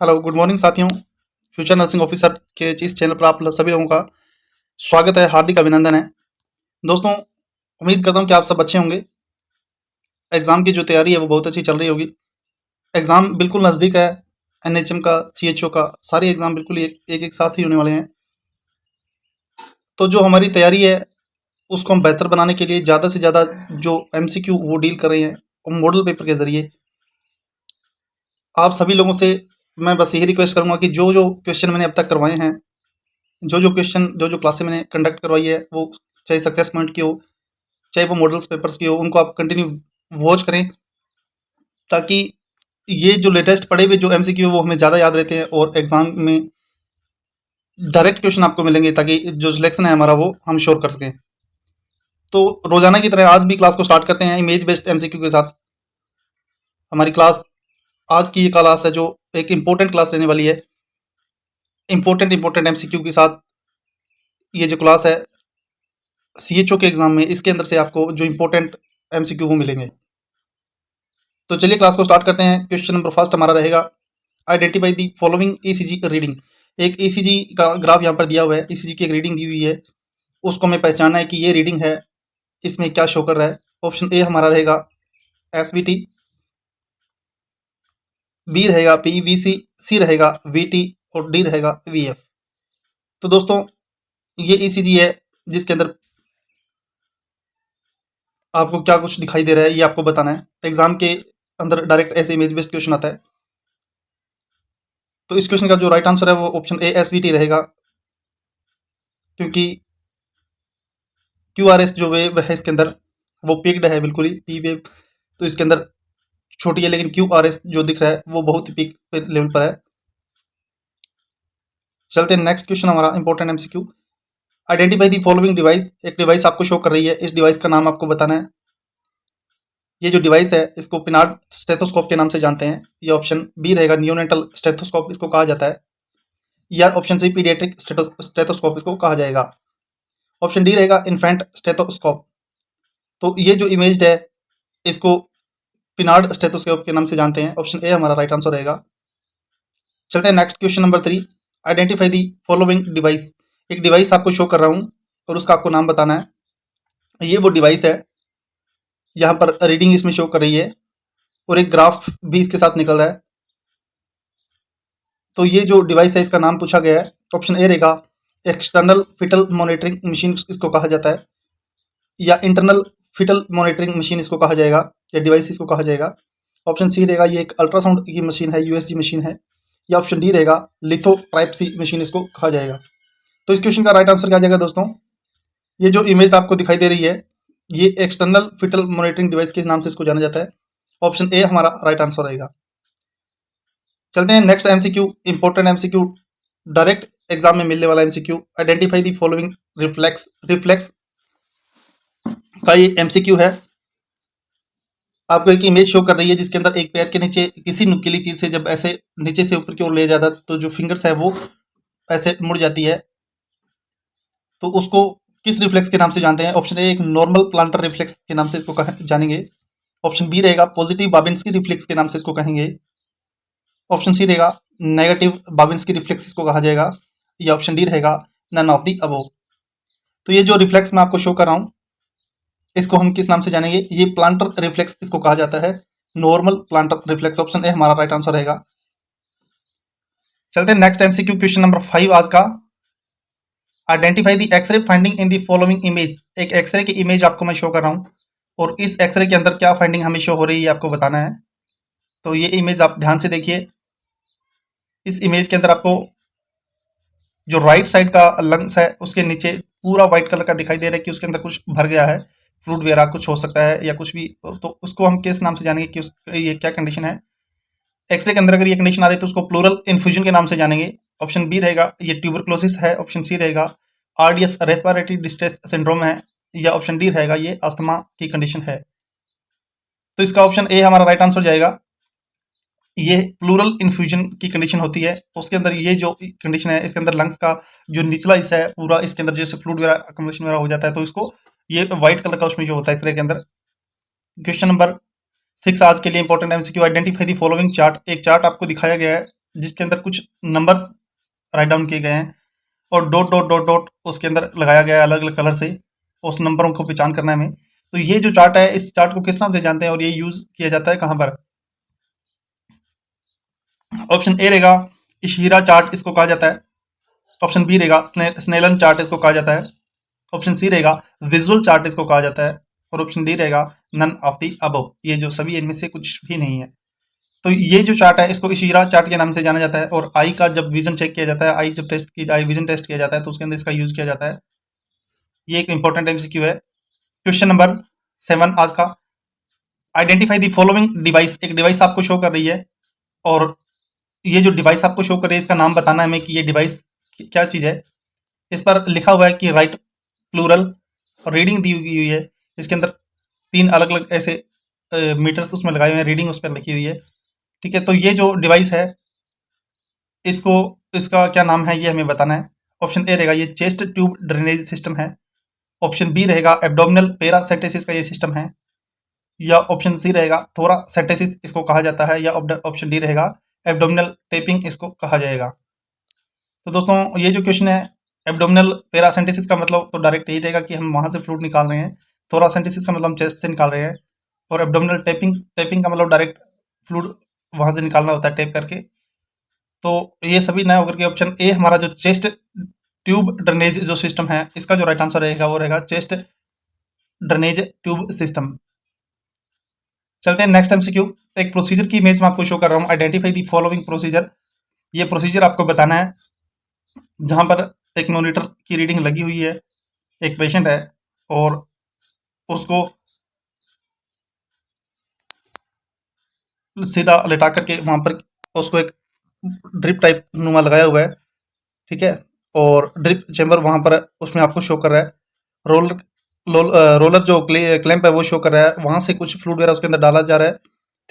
Hello, good morning साथियों। Future nursing officer के इस चैनल पर आप सभी लोगों का स्वागत है, हार्दिक अभिनंदन है। दोस्तों, उम्मीद करता हूँ कि आप सब अच्छे होंगे। एग्ज़ाम की जो तैयारी है वो बहुत अच्छी चल रही होगी। एग्ज़ाम बिल्कुल नज़दीक है। एनएचएम का, सीएचओ का, सारे एग्ज़ाम बिल्कुल एक साथ ही होने वाले हैं। तो जो हमारी तैयारी है उसको हम बेहतर बनाने के लिए ज़्यादा से ज़्यादा जो एमसीक्यू वो डील कर रहे हैं, वो मॉडल पेपर के ज़रिए। आप सभी लोगों से मैं बस यही रिक्वेस्ट करूँगा कि जो जो क्वेश्चन मैंने अब तक करवाए हैं, जो जो क्लासें मैंने कंडक्ट करवाई है, वो चाहे सक्सेस पॉइंट की हो, चाहे वो मॉडल्स पेपर्स की हो, उनको आप कंटिन्यू वॉच करें, ताकि ये जो लेटेस्ट पढ़े हुए जो एमसीक्यू वो हमें ज़्यादा याद रहते हैं और एग्जाम में डायरेक्ट क्वेश्चन आपको मिलेंगे, ताकि जो सिलेक्शन है हमारा वो हम श्योर कर सकें। तो रोजाना की तरह आज भी क्लास को स्टार्ट करते हैं इमेज बेस्ड एमसीक्यू के साथ। हमारी क्लास, आज की ये क्लास है जो एक इम्पोर्टेंट क्लास रहने वाली है। इम्पोर्टेंट एमसीक्यू के साथ ये जो क्लास है सीएचओ के एग्जाम में, इसके अंदर से आपको जो इम्पोर्टेंट एमसीक्यू वो मिलेंगे। तो चलिए क्लास को स्टार्ट करते हैं। क्वेश्चन नंबर फर्स्ट हमारा रहेगा, identify the following ECG reading. एक ईसीजी का ग्राफ यहाँ पर दिया हुआ है, ईसीजी की एक रीडिंग दी हुई है, उसको हमें पहचानना है कि ये रीडिंग है, इसमें क्या शो कर रहा है। ऑप्शन ए हमारा रहेगा एसवीटी, बी रहेगा पीवीसी, सी रहेगा वीटी और डी रहेगा वीएफ। तो दोस्तों, ये ईसीजी है जिसके अंदर आपको क्या कुछ दिखाई दे रहा है ये आपको बताना है। एग्जाम के अंदर डायरेक्ट ऐसे इमेज बेस्ड क्वेश्चन आता है। तो इस क्वेश्चन का जो राइट आंसर है वो ऑप्शन ए एसवीटी रहेगा, क्योंकि क्यूआरएस जो वेव है इसके अंदर वो पिक्ड है बिल्कुल ही, पी वेव तो इसके अंदर छोटी है, लेकिन क्यूआरएस जो दिख रहा है वो बहुत ही पीक लेवल पर है। चलते हैं नेक्स्ट क्वेश्चन हमारा important MCQ. Identify the following device. एक डिवाइस आपको शो कर रही है, इस डिवाइस का नाम आपको बताना है। ये जो डिवाइस है इसको पिनार्ड स्टेथोस्कोप के नाम से जानते हैं। ये ऑप्शन बी रहेगा, नियोनेटल स्टेथोस्कोप इसको कहा जाता है, या ऑप्शन सी पीडियाट्रिक स्टेथोस्कोप इसको कहा जाएगा। ऑप्शन डी रहेगा इन्फेंट स्टेथोस्कोप। तो ये जो इमेज है इसको पिनार्ड स्टेथोस्कोप के नाम से जानते हैं। ऑप्शन ए हमारा राइट आंसर रहेगा। चलते हैं next question number 3। Identify the following device. एक डिवाइस आपको शो कर रहा हूँ और उसका आपको नाम बताना है। ये वो डिवाइस है, यहाँ पर रीडिंग इसमें शो कर रही है और एक ग्राफ भी इसके साथ निकल रहा है। तो ये जो डिवाइस है इसका नाम पूछा गया है। ऑप्शन ए रहेगा एक्सटर्नल फिटल मॉनिटरिंग मशीन इसको कहा जाता है, या इंटरनल फिटल मॉनिटरिंग मशीन इसको कहा जाएगा, या डिवाइस इसको कहा जाएगा। ऑप्शन सी रहेगा ये एक अल्ट्रासाउंड की मशीन है, यूएसजी मशीन है, या ऑप्शन डी रहेगा लिथो टाइप सी मशीन इसको कहा जाएगा। तो इस क्वेश्चन का राइट आंसर क्या आ जाएगा दोस्तों? ये जो इमेज आपको दिखाई दे रही है ये एक्सटर्नल फिटल मॉनिटरिंग डिवाइस के नाम से इसको जाना जाता है। ऑप्शन ए हमारा राइट आंसर रहेगा। चलते हैं next MCQ, important MCQ, direct exam में मिलने वाला MCQ. Identify the following reflex. Reflex का ये एमसीक्यू है। आपको एक इमेज शो कर रही है जिसके अंदर एक पैर के नीचे किसी नुकीली चीज से जब ऐसे नीचे से ऊपर की ओर ले जाता है तो जो फिंगर्स है वो ऐसे मुड़ जाती है। तो उसको किस रिफ्लेक्स के नाम से जानते हैं? ऑप्शन ए एक नॉर्मल प्लांटर रिफ्लेक्स के नाम से इसको जानेंगे। ऑप्शन बी रहेगा पॉजिटिव बाबिन्स्की रिफ्लेक्स के नाम से इसको कहेंगे। ऑप्शन सी रहेगा नेगेटिव बाबिन्स्की रिफ्लेक्स इसको कहा जाएगा, या ऑप्शन डी रहेगा नन ऑफ दी अबव। तो ये जो रिफ्लेक्स मैं आपको शो कर रहा हूँ इसको हम किस नाम से जानेंगे? ये प्लांटर रिफ्लेक्स इसको कहा जाता है, normal plantar reflex. Option A हमारा राइट आंसर रहेगा। चलते हैं नेक्स्ट एमसीक्यू, क्वेश्चन नंबर 5 आज का। Identify the x-ray finding in the following image. एक एक्सरे की इमेज आपको मैं शो कर रहा हूँ और इस एक्सरे के अंदर क्या फाइंडिंग हमें शो हो रही है आपको बताना है। तो ये इमेज आप ध्यान से देखिए। इस इमेज के अंदर आपको जो राइट साइड का लंग्स है उसके नीचे पूरा व्हाइट कलर का दिखाई दे रहा है कि उसके अंदर कुछ भर गया है, फ्लूइड वगैरह कुछ हो सकता है या कुछ भी। तो उसको हम किस नाम से जानेंगे कि ये क्या कंडीशन है? एक्सरे के अंदर अगर ये कंडीशन आ रही है तो उसको प्लूरल इन्फ्यूजन के नाम से जानेंगे। ऑप्शन बी रहेगा ये ट्यूबरक्लोसिस है, ऑप्शन सी रहेगा आरडीएस रेस्पिरेटरी डिस्ट्रेस सिंड्रोम है, या ऑप्शन डी रहेगा ये अस्थमा की कंडीशन है। तो इसका ऑप्शन ए हमारा राइट आंसर जाएगा। ये प्लूरल इन्फ्यूजन की कंडीशन होती है, उसके अंदर ये जो कंडीशन है इसके अंदर लंग्स का जो निचला हिस्सा है पूरा इसके अंदर जैसे फ्लूइड वगैरह अकोमोडेशन वगैरह हो जाता है, तो इसको ये व्हाइट कलर का उसमें जो होता है एक्सरे के अंदर। क्वेश्चन नंबर 6 आज के लिए important MCQ. Identify the following chart. एक चार्ट आपको दिखाया गया है जिसके अंदर कुछ नंबर्स राइट डाउन किए गए हैं और डॉट डॉट डॉट डॉट उसके अंदर लगाया गया है अलग अलग कलर से, उस नंबरों को पहचान करना है हमें। तो ये जो चार्ट है, इस चार्ट को किस नाम से जानते हैं और ये यूज किया जाता है कहाँ पर? ऑप्शन ए रहेगा इशिरा चार्ट, इसको कहा जाता है। ऑप्शन बी रहेगा स्नेलन चार्ट, इसको कहा जाता है। ऑप्शन सी रहेगा विजुअल चार्ट, इसको कहा जाता है। और ऑप्शन डी रहेगा नन ऑफ द अबव, ये जो सभी इनमें से कुछ भी नहीं है। तो ये जो चार्ट है इसको इशिरा चार्ट के नाम से जाना जाता है। और आई का जब विजन चेक किया जाता है, आई जब टेस्ट की आई विजन टेस्ट किया जाता है तो उसके अंदर इसका यूज किया जाता है। ये एक इंपॉर्टेंट एमसीक्यू है। क्वेश्चन नंबर 7 आज का, आइडेंटिफाई द फॉलोइंग डिवाइस। एक डिवाइस आपको शो कर रही है और ये जो डिवाइस आपको शो कर रही है इसका नाम बताना है हमें कि ये डिवाइस क्या चीज है। इस पर लिखा हुआ है कि राइट प्लूरल, और रीडिंग दी हुई है। इसके अंदर 3 अलग अलग ऐसे मीटर्स उसमें लगाए हुए हैं, रीडिंग उस पर लिखी हुई है। ठीक है, तो ये जो डिवाइस है इसको इसका क्या नाम है ये हमें बताना है। ऑप्शन ए रहेगा ये चेस्ट ट्यूब ड्रेनेज सिस्टम है। ऑप्शन बी रहेगा एब्डोमिनल पैरासेंटेसिस का ये सिस्टम है। या ऑप्शन सी रहेगा थोरासेंटेसिस इसको कहा जाता है। या ऑप्शन डी रहेगा एब्डोमिनल टेपिंग इसको कहा जाएगा। तो दोस्तों ये जो क्वेश्चन है, एब्डोमिनल पैरासेंटेसिस का मतलब तो डायरेक्ट यही रहेगा कि हम वहां से फ्लूइड निकाल रहे हैं। थोरासेंटेसिस का मतलब हम चेस्ट से निकाल रहे हैं। और एब्डोमिनल टेपिंग टेपिंग का मतलब डायरेक्ट फ्लूइड वहां से निकालना होता है टेप करके। तो ये सभी नए होकर के ऑप्शन ए हमारा जो चेस्ट ट्यूब ड्रेनेज जो सिस्टम है, इसका जो राइट आंसर रहेगा वो रहेगा चेस्ट ड्रेनेज ट्यूब सिस्टम। चलते हैं नेक्स्ट एमसीक्यू। एक प्रोसीजर की इमेज में आपको शो कर रहा हूँ, आइडेंटिफाई दी फॉलोइंग प्रोसीजर। ये प्रोसीजर आपको बताना है जहां पर एक मॉनिटर की रीडिंग लगी हुई है, एक पेशेंट है और उसको सीधा लेटा करके वहां पर उसको एक ड्रिप टाइप नुमा लगाया हुआ है। ठीक है, और ड्रिप चेम्बर वहां पर उसमें आपको शो कर रहा है। रोलर रोलर जो क्लैंप है वो शो कर रहा है, वहां से कुछ फ्लूइड वगैरह उसके अंदर डाला जा रहा है।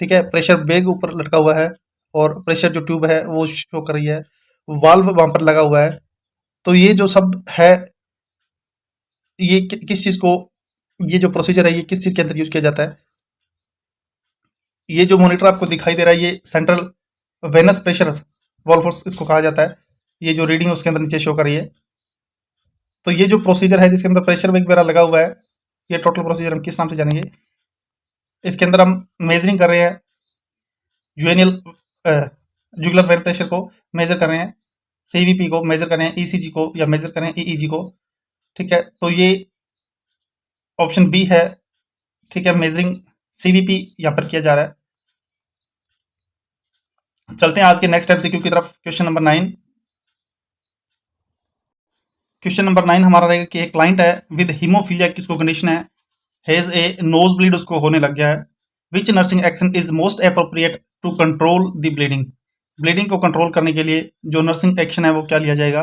ठीक है, प्रेशर बेग ऊपर लटका हुआ है और प्रेशर जो ट्यूब है वो शो कर रही है। वाल्व वहां पर लगा हुआ है। तो ये जो सब है, ये किस चीज को, ये जो प्रोसीजर है ये किस चीज के अंदर यूज किया जाता है? ये जो मॉनिटर आपको दिखाई दे रहा है ये central venous pressure wall force इसको कहा जाता है। ये जो रीडिंग उसके अंदर नीचे शो कर रही है। तो ये जो प्रोसीजर है जिसके अंदर प्रेशर वेग वगैरह लगा हुआ है, ये टोटल प्रोसीजर हम किस नाम से जानेंगे? इसके अंदर हम मेजरिंग कर रहे हैं यूएनएल जुगुलर वेन प्रेशर को मेजर कर रहे हैं, सीवीपी को मेजर कर रहे हैं, ईसीजी को या मेजर कर रहे हैं ईईजी को। ठीक है, तो ये ऑप्शन बी है। ठीक है, मेजरिंग सीवीपी यहाँ पर किया जा रहा है। चलते हैं आज के नेक्स्ट एमसीक्यू की तरफ। Question number 9। क्वेश्चन नंबर 9 हमारा रहेगा कि एक क्लाइंट है विद हीमोफीलिया, किसको कंडीशन है, हैज ए नोज ब्लीड, उसको होने लग गया है। Which nursing action is most appropriate to control the bleeding. Bleeding को कंट्रोल करने के लिए जो नर्सिंग एक्शन है वो क्या लिया जाएगा,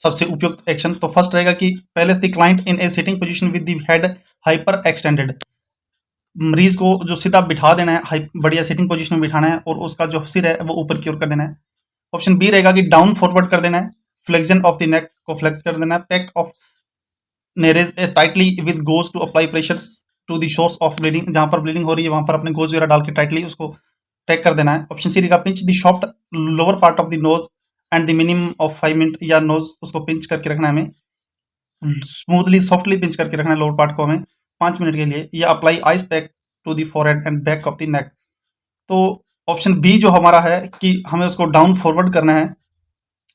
सबसे उपयुक्त एक्शन? तो फर्स्ट रहेगा कि place the client in A sitting position with the head hyper extended. मरीज को जो सीधा बिठा देना है, बढ़िया सिटिंग पोजीशन में बिठाना है और उसका जो सिर है वो ऊपर की ओर कर देना है। ऑप्शन बी रहेगा कि डाउन फॉरवर्ड कर देना है, फ्लेक्शन ऑफ द नेक को फ्लेक्स कर देना है, पैक ऑफ नेरेज tightly with gauze to apply pressure to the source of bleeding, जहां पर ब्लीडिंग हो रही है वहां पर अपने गोज वगैरह डाल के टाइटली उसको पैक कर देना है। ऑप्शन सी रहेगा pinch the soft lower part of the nose and the minimum of 5 minute, या नोज उसको पिंच करके रखना है हमें, स्मूथली सॉफ्टली पिंच करके रखना है लोअर पार्ट को हमें 5 मिनट के लिए, या apply ice pack to the forehead and back of the neck. तो ऑप्शन बी जो हमारा है कि हमें उसको डाउन फॉरवर्ड करना है,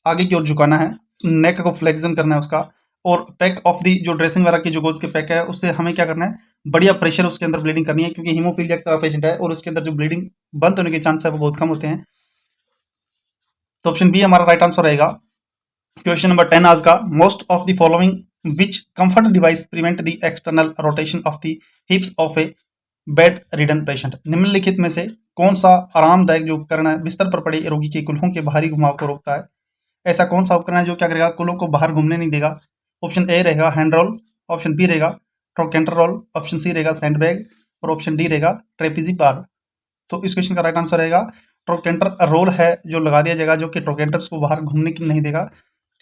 आगे की ओर झुकाना है, नेक को फ्लेक्शन करना है उसका, और पैक ऑफ दी जो ड्रेसिंग वगैरह की जो गोज के पैक है उससे हमें क्या करना है, बढ़िया प्रेशर उसके अंदर ब्लीडिंग करनी है, क्योंकि हीमोफीलिया का पेशेंट है और उसके अंदर जो ब्लीडिंग बंद होने के चांस है वो बहुत कम होते हैं। तो ऑप्शन बी हमारा राइट आंसर रहेगा। क्वेश्चन नंबर 10 आज का, most of the following which comfort device prevent the external rotation of the हिप्स of A bed ridden patient. निम्नलिखित में से कौन सा आरामदायक जो उपकरण है बिस्तर पर पड़े रोगी के कुल्हों के बाहरी घुमाव को रोकता है? ऐसा कौन सा उपकरण है जो क्या करेगा, कुलों को बाहर घूमने नहीं देगा? ऑप्शन ए रहेगा हैंड रोल, ऑप्शन बी रहेगा ट्रोकेंटर रोल, ऑप्शन सी रहेगा सैंड बैग और ऑप्शन डी रहेगा ट्रेपेजी बार। तो इस क्वेश्चन का राइट आंसर रहेगा ट्रोकेंटर रोल है जो लगा दिया जाएगा, जो कि ट्रोकेंटर्स को बाहर घूमने की नहीं देगा।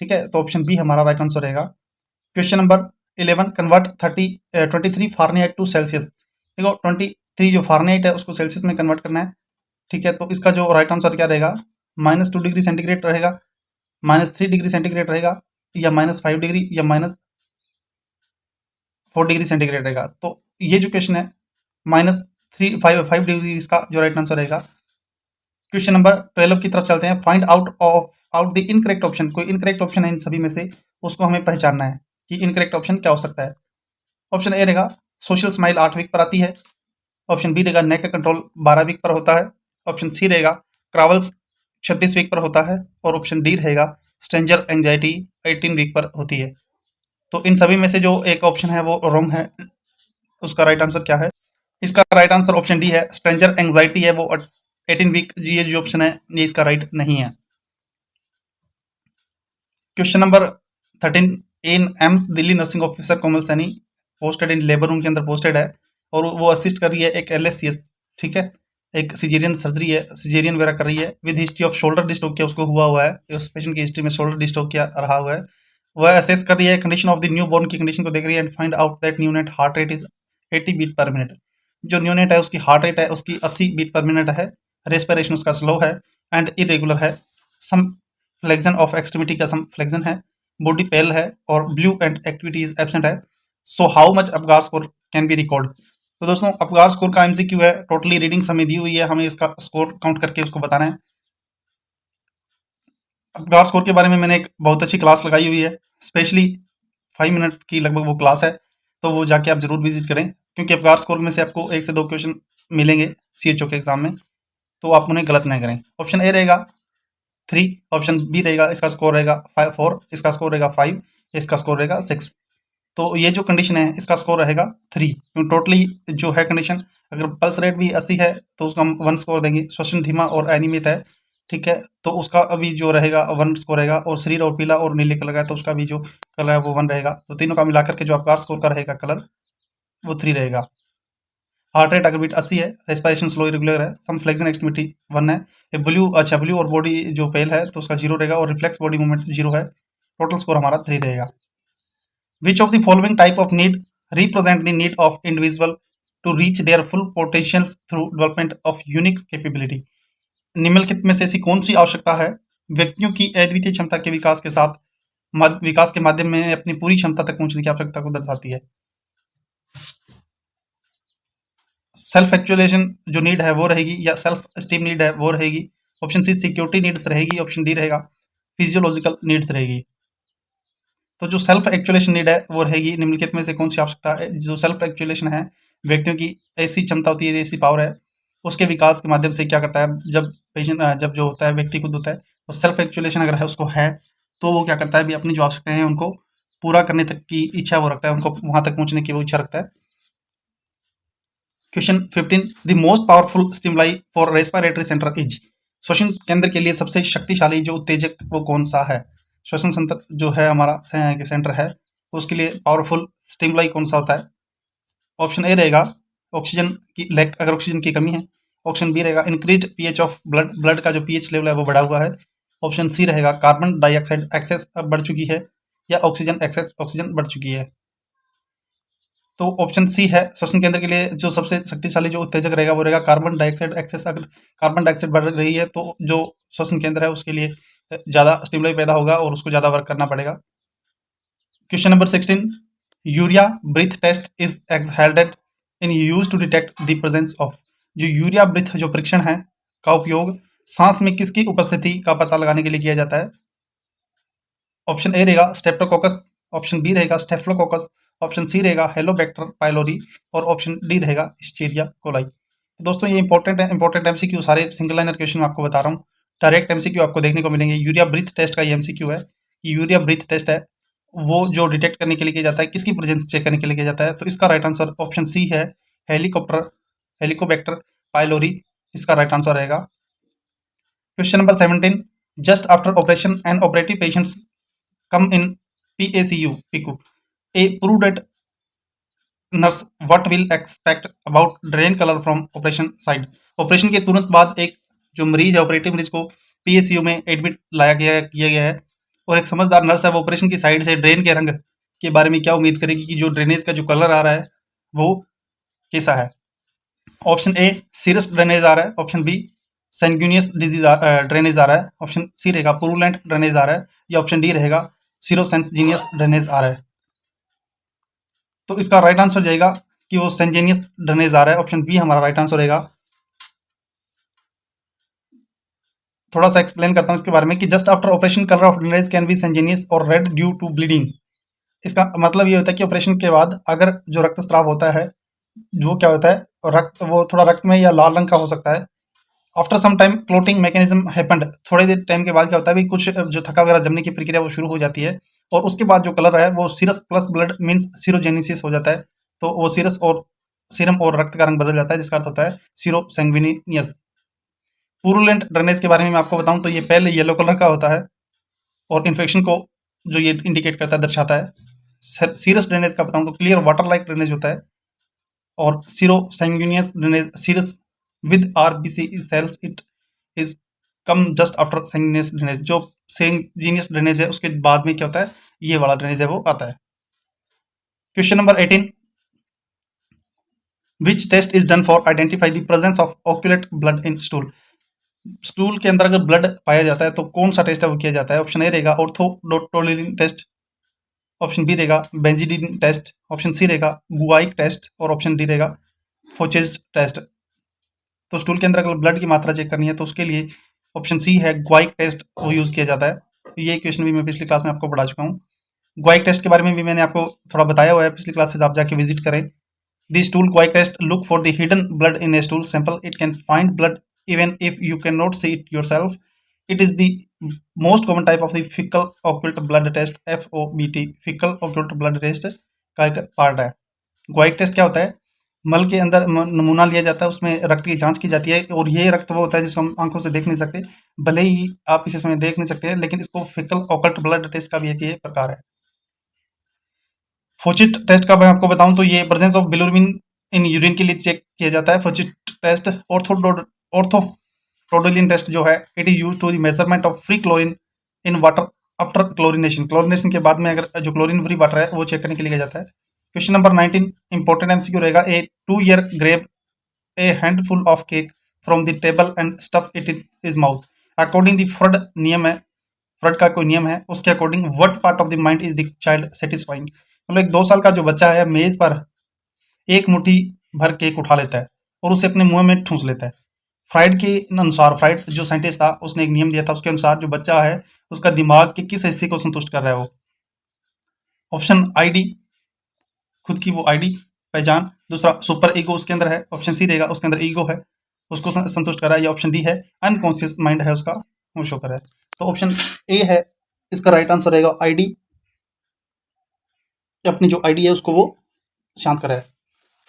ठीक है, तो ऑप्शन बी हमारा राइट आंसर रहेगा। Question number 11, convert 23 Fahrenheit to Celsius. देखो 23 जो फारेनहाइट है उसको सेल्सियस में कन्वर्ट करना है। ठीक है, तो इसका जो राइट आंसर क्या रहेगा, -2 डिग्री सेंटीग्रेड रहेगा, -3 डिग्री सेंटीग्रेड रहेगा, या -5 डिग्री या -4 डिग्री सेंटीग्रेड रहेगा। तो ये जो क्वेश्चन है -5 डिग्री इसका जो राइट आंसर रहेगा। क्वेश्चन नंबर 12 की तरफ चलते हैं। Find out the incorrect option. कोई इनकरेक्ट ऑप्शन है इन सभी में से, उसको हमें पहचानना है कि इनकरेक्ट ऑप्शन क्या हो सकता है। ऑप्शन ए रहेगा सोशल स्माइल 8 वीक पर आती है। ऑप्शन बी रहेगा नेक का कंट्रोल 12 वीक पर होता है। ऑप्शन सी रहेगा क्रावल्स 36 वीक पर होता है। और ऑप्शन डी रहेगा स्ट्रेंजर एंजाइटी 18 वीक पर होती है। तो इन सभी में से जो एक ऑप्शन है वो रॉन्ग है। उसका राइट आंसर क्या है? इसका राइट आंसर ऑप्शन डी है, स्ट्रेंजर एंजाइटी है वो 18 वीक। ये जो ऑप्शन है ये इसका राइट नहीं है। Question number 13। In AIIMS Delhi nursing officer Komal Saini posted in labour room के अंदर पोस्टेड है और वो असिस्ट कर रही है एक LSCS, ठीक है, एक सिजेरियन सर्जरी है, सिजेरियन वगैरह कर रही है। With history off shoulder dystocia उसको हुआ है, उस पेशेंट की हिस्ट्री में शोल्डर डिस्टोकिया रहा हुआ है। वह असेस कर रही है condition of the newborn की कंडीशन को देख रही है and find out that neonate heart rate is 80 beat per minute. जो न्यूनेट है उसकी हार्ट रेट है उसकी 80 बीट पर मिनट है। रेस्पिरेशन उसका स्लो है एंड इरेगुलर है। सम फ्लेक्शन ऑफ एक्सट्रीमिटी का सम फ्लेक्शन है। बॉडी पेल है और blue and activity is absent है। So how much Apgar score can be record. तो दोस्तों अपगार स्कोर का MCQ है। टोटली रीडिंग्स हमें दी हुई है, हमें इसका स्कोर काउंट करके उसको बताना है। अपगार स्कोर के बारे में मैंने एक बहुत अच्छी क्लास लगाई हुई है, स्पेशली 5 मिनट की लगभग वो क्लास है, तो वो जाके आप जरूर विजिट करें, क्योंकि अपगार स्कोर में से आपको 1 से 2 क्वेश्चन मिलेंगे CHO के एग्जाम में, तो आप उन्हें गलत नहीं करें। ऑप्शन ए रहेगा 3, ऑप्शन बी रहेगा इसका स्कोर रहेगा 4, इसका स्कोर रहेगा 5, इसका स्कोर रहेगा 6। तो ये जो कंडीशन है इसका स्कोर रहेगा 3, क्योंकि टोटली जो है कंडीशन, अगर पल्स रेट भी 80 है तो उसका हम 1 स्कोर देंगे। श्वसन धीमा और अनियमित है, ठीक है, तो उसका अभी जो रहेगा 1 स्कोर रहेगा। और शरीर और पीला और नीले कलर का है तो उसका भी जो कलर है वो 1 रहेगा। तो तीनों का मिलाकर के जो आपका स्कोर का रहेगा कलर वो 3 रहेगा। हार्ट रेट अगर बीट 80 है, रेस्पिरेशन स्लो इरेगुलर है, सम फ्लेक्शन एक्सट्रीमिटी 1 है, ये ब्लू और बॉडी जो पेल है तो उसका 0 रहेगा और रिफ्लेक्स बॉडी मूवमेंट 0 है। टोटल स्कोर हमारा 3 रहेगा। Which of the following type of need represent the need of individual to reach their full potentials through development of unique capability? निम्नलिखित में से ऐसी कौन सी आवश्यकता है व्यक्तियों की अद्वितीय क्षमता के विकास के साथ विकास के माध्यम में अपनी पूरी क्षमता तक पहुंचने की आवश्यकता को दर्शाती है? सेल्फ एक्चुअलाइजेशन जो नीड है वो रहेगी, या सेल्फ स्टीम नीड है वो रहेगी। ऑप्शन सी सिक्योरिटी नीड्स रहेगी। ऑप्शन डी रहेगा फिजियोलॉजिकल नीड्स रहेगी। तो जो सेल्फ एक्चुअलेशन नीड है वो रहेगी निम्नलिखित में से कौन सी आवश्यकता है? जो सेल्फ एक्चुअलेशन है, व्यक्तियों की ऐसी क्षमता होती है, ऐसी पावर है, उसके विकास के माध्यम से क्या करता है, जब पेशेंट जब जो होता है व्यक्ति खुद होता है, तो सेल्फ एक्चुअलेशन अगर है उसको है तो वो क्या करता है, भी अपनी जो आवश्यकताएं हैं उनको पूरा करने तक की इच्छा वो रखता है, उनको वहां तक पहुंचने की वो इच्छा रखता है। Question 15। The most powerful stimuli for respiratory centre is. श्वसन केंद्र के लिए सबसे शक्तिशाली जो उत्तेजक वो कौन सा है? श्वसन तंत्र जो है हमारा सेंटर है, उसके लिए पावरफुल स्टिमुलाई कौन सा होता है? ऑप्शन ए रहेगा ऑक्सीजन की लैक, अगर ऑक्सीजन की कमी है। ऑप्शन बी रहेगा increase pH of blood, blood का जो पीएच लेवल है वो बढ़ा हुआ है। ऑप्शन सी रहेगा कार्बन डाइऑक्साइड एक्सेस अब बढ़ चुकी है, या ऑक्सीजन एक्सेस, ऑक्सीजन बढ़ चुकी है। तो ऑप्शन सी है श्वसन केंद्र के लिए जो सबसे शक्तिशाली जो उत्तेजक रहेगा वो रहेगा कार्बन डाइऑक्साइड एक्सेस। अगर कार्बन डाइऑक्साइड बढ़ रही है तो जो श्वसन केंद्र है उसके लिए ज्यादा स्टिमुलाई पैदा होगा और उसको ज्यादा वर्क करना पड़ेगा। Question number 16। Urea breath test is held in use to detect the presence of. जो यूरिया ब्रीथ जो परीक्षण है का उपयोग सांस में किसकी उपस्थिति का पता लगाने के लिए किया जाता है? ऑप्शन ए रहेगा स्ट्रेप्टोकोकस, ऑप्शन बी रहेगा स्टेफिलोकोकस, ऑप्शन सी रहेगा हेलोबैक्टर पाइलोरी और ऑप्शन डी रहेगा हिस्टीरिया कोलाई। दोस्तों ये इंपॉर्टेंट है, इंपॉर्टेंट MCQ सारे सिंगल लाइनर क्वेश्चन मैं आपको बता रहा हूँ। डायरेक्ट MCQ आपको देखने को मिलेंगे। यूरिया ब्रीथ टेस्ट का ये MCQ है। यूरिया ब्रीथ टेस्ट है वो जो डिटेक्ट करने के लिए किया जाता है, किसकी प्रेजेंस चेक करने के लिए किया जाता है, तो इसका राइट आंसर ऑप्शन सी है हेलिकोबैक्टर पाइलोरी, इसका राइट आंसर रहेगा। Question number 17। Just after operation and operative patients come in PACU. A prudent nurse what will expect about drain color from operation side. Operation के तुरंत बाद एक जो मरीज है, ऑपरेटिव मरीज को PACU में एडमिट किया गया है, और एक समझदार नर्स है वो ऑपरेशन की साइड से ड्रेन के रंग के बारे में क्या उम्मीद करेगी कि जो ड्रेनेज का जो कलर आ रहा है वो कैसा है? ऑप्शन ए सीरस ड्रेनेज आ रहा है, ऑप्शन बी सैंग्यूनियस डिजीज ड्रेनेज आ रहा है, ऑप्शन सी रहेगा पुरुलेंट ड्रेनेज आ रहा है, या ऑप्शन डी रहेगा सीरोसेंजीनियस ड्रेनेज आ रहा है। तो इसका राइट आंसर जाएगा कि वो सेंजेनियस ड्रेनेज आ रहा है, ऑप्शन बी हमारा राइट आंसर रहेगा। थोड़ा सा एक्सप्लेन करता हूँ इसके बारे में कि just after operation colour of drainage can be sanguineous और रेड ड्यू टू ब्लीडिंग। इसका मतलब ये होता है कि ऑपरेशन के बाद अगर जो रक्तस्राव होता है, जो क्या होता है रक्त, वो थोड़ा रक्त में या लाल रंग का हो सकता है। After some time clotting mechanism happened, थोड़े देर टाइम के बाद क्या होता है भी कुछ जो थक्का वगैरह जमने की प्रक्रिया वो शुरू हो जाती है, और उसके बाद जो कलर है वो सीरस प्लस ब्लड मीन्स सीरोजेनेसिस हो जाता है। तो वो सीरस और सीरम और रक्त का रंग बदल जाता है, जिसका अर्थ होता है सीरो सैंग्विनियस। पुरुलेंट ड्रेनेज के बारे में मैं आपको बताऊं तो ये पहले येलो कलर का होता है और इन्फेक्शन को जो ये इंडिकेट करता है, दर्शाता है। सीरस ड्रेनेज का बताऊं तो क्लियर वाटर लाइक ड्रेनेज होता है, और sero sanguineous drainage serous with RBC cells, it is come just after sanguineous drainage. जो सैंग्विनियस ड्रेनेज है उसके बाद में क्या होता है, ये वाला ड्रेनेज है वो आता है। Question number 18, which test is done for identify the presence of occult blood in stool. Stool के अंदर अगर ब्लड पाया जाता है तो कौन सा टेस्ट है वो किया जाता है। ऑप्शन ए रहेगा ऑर्थोटोलिन टेस्ट, ऑप्शन बी रहेगा बेंजीडिन टेस्ट, ऑप्शन सी रहेगा गुआइक टेस्ट, और ऑप्शन डी रहेगा फोचेज टेस्ट। तो स्टूल के अंदर अगर ब्लड की मात्रा चेक करनी है तो उसके लिए ऑप्शन सी है गुआइक टेस्ट, वो यूज किया जाता है। ये क्वेश्चन भी मैं पिछली क्लास में आपको पढ़ा चुका हूँ। गुआइक टेस्ट के बारे में भी मैंने आपको थोड़ा बताया हुआ है, पिछली क्लासेस आप जाके विजिट करें। The stool guaiac test look for the hidden blood in a stool sample, it can find blood even if you cannot see it yourself. It is the most common type of the fecal occult blood test, FOBT, fecal occult blood test का एक part है। गुआइक test क्या होता है, मल के अंदर नमूना लिया जाता है, उसमें रक्त की जांच की जाती है, और ये रक्त वो होता है जिसको हम आंखों से देख नहीं सकते, भले ही आप इसे समय देख नहीं सकते हैं, लेकिन इसको fecal occult blood टेस्ट का भी एक ये प्रकार है। फोचिट टेस्ट का मैं आपको बताऊं तो ये presence of bilirubin in urine के लिए चेक किया जाता है। फोचिट टेस्ट ऑर्थोटोडोलिन टेस्ट जो है, it is use to the measurement of free chlorine in water after chlorination. Chlorination के बाद में अगर जो क्लोरीन फ्री वाटर है वो चेक करने के लिए किया जाता है। क्वेश्चन नंबर 19 इंपॉर्टेंट एमसीक्यू रहेगा। ए 2 year grab A handful of cake from the table and stuff it in his mouth. According the fraud नियम है, फ्रड का कोई नियम है, उसके according what part of the mind is the child satisfying. मतलब एक 2 साल का जो बच्चा है मेज पर एक मुट्ठी भर केक उठा लेता है और उसे अपने मुंह में ठूस लेता है। फ्राइड के अनुसार, फ्राइड जो साइंटिस्ट था उसने एक नियम दिया था, उसके अनुसार जो बच्चा है उसका दिमाग के किस हिस्से को संतुष्ट कर रहा है वो। ऑप्शन आईडी, खुद की वो आईडी पहचान, दूसरा सुपर ईगो उसके अंदर है, ऑप्शन सी रहेगा उसके अंदर ईगो है उसको संतुष्ट कर रहा है, या ऑप्शन डी है अनकॉन्शियस माइंड है उसका वो शो कर रहा है। तो ऑप्शन ए है इसका राइट आंसर रहेगा, आईडी, अपनी जो आईडी है उसको वो शांत कर रहा है।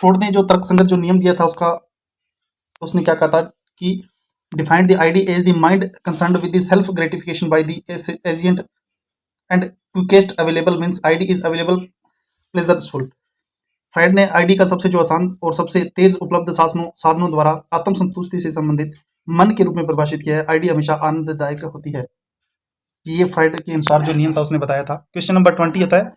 फ्रॉड ने जो तर्कसंगत जो नियम दिया था उसका, उसने क्या कहा था कि defined the id as the mind concerned with the self gratification by the agent and quickest available, means id is available pleasureful. Freud ने आईडी का सबसे जो आसान और सबसे तेज उपलब्ध साधनों द्वारा आत्म संतुष्टि से संबंधित मन के रूप में परिभाषित किया है। आईडी हमेशा आनंददायक होती है। ये फ्राइड के अनुसार जो नियम था उसने बताया था। क्वेश्चन नंबर 20 होता है,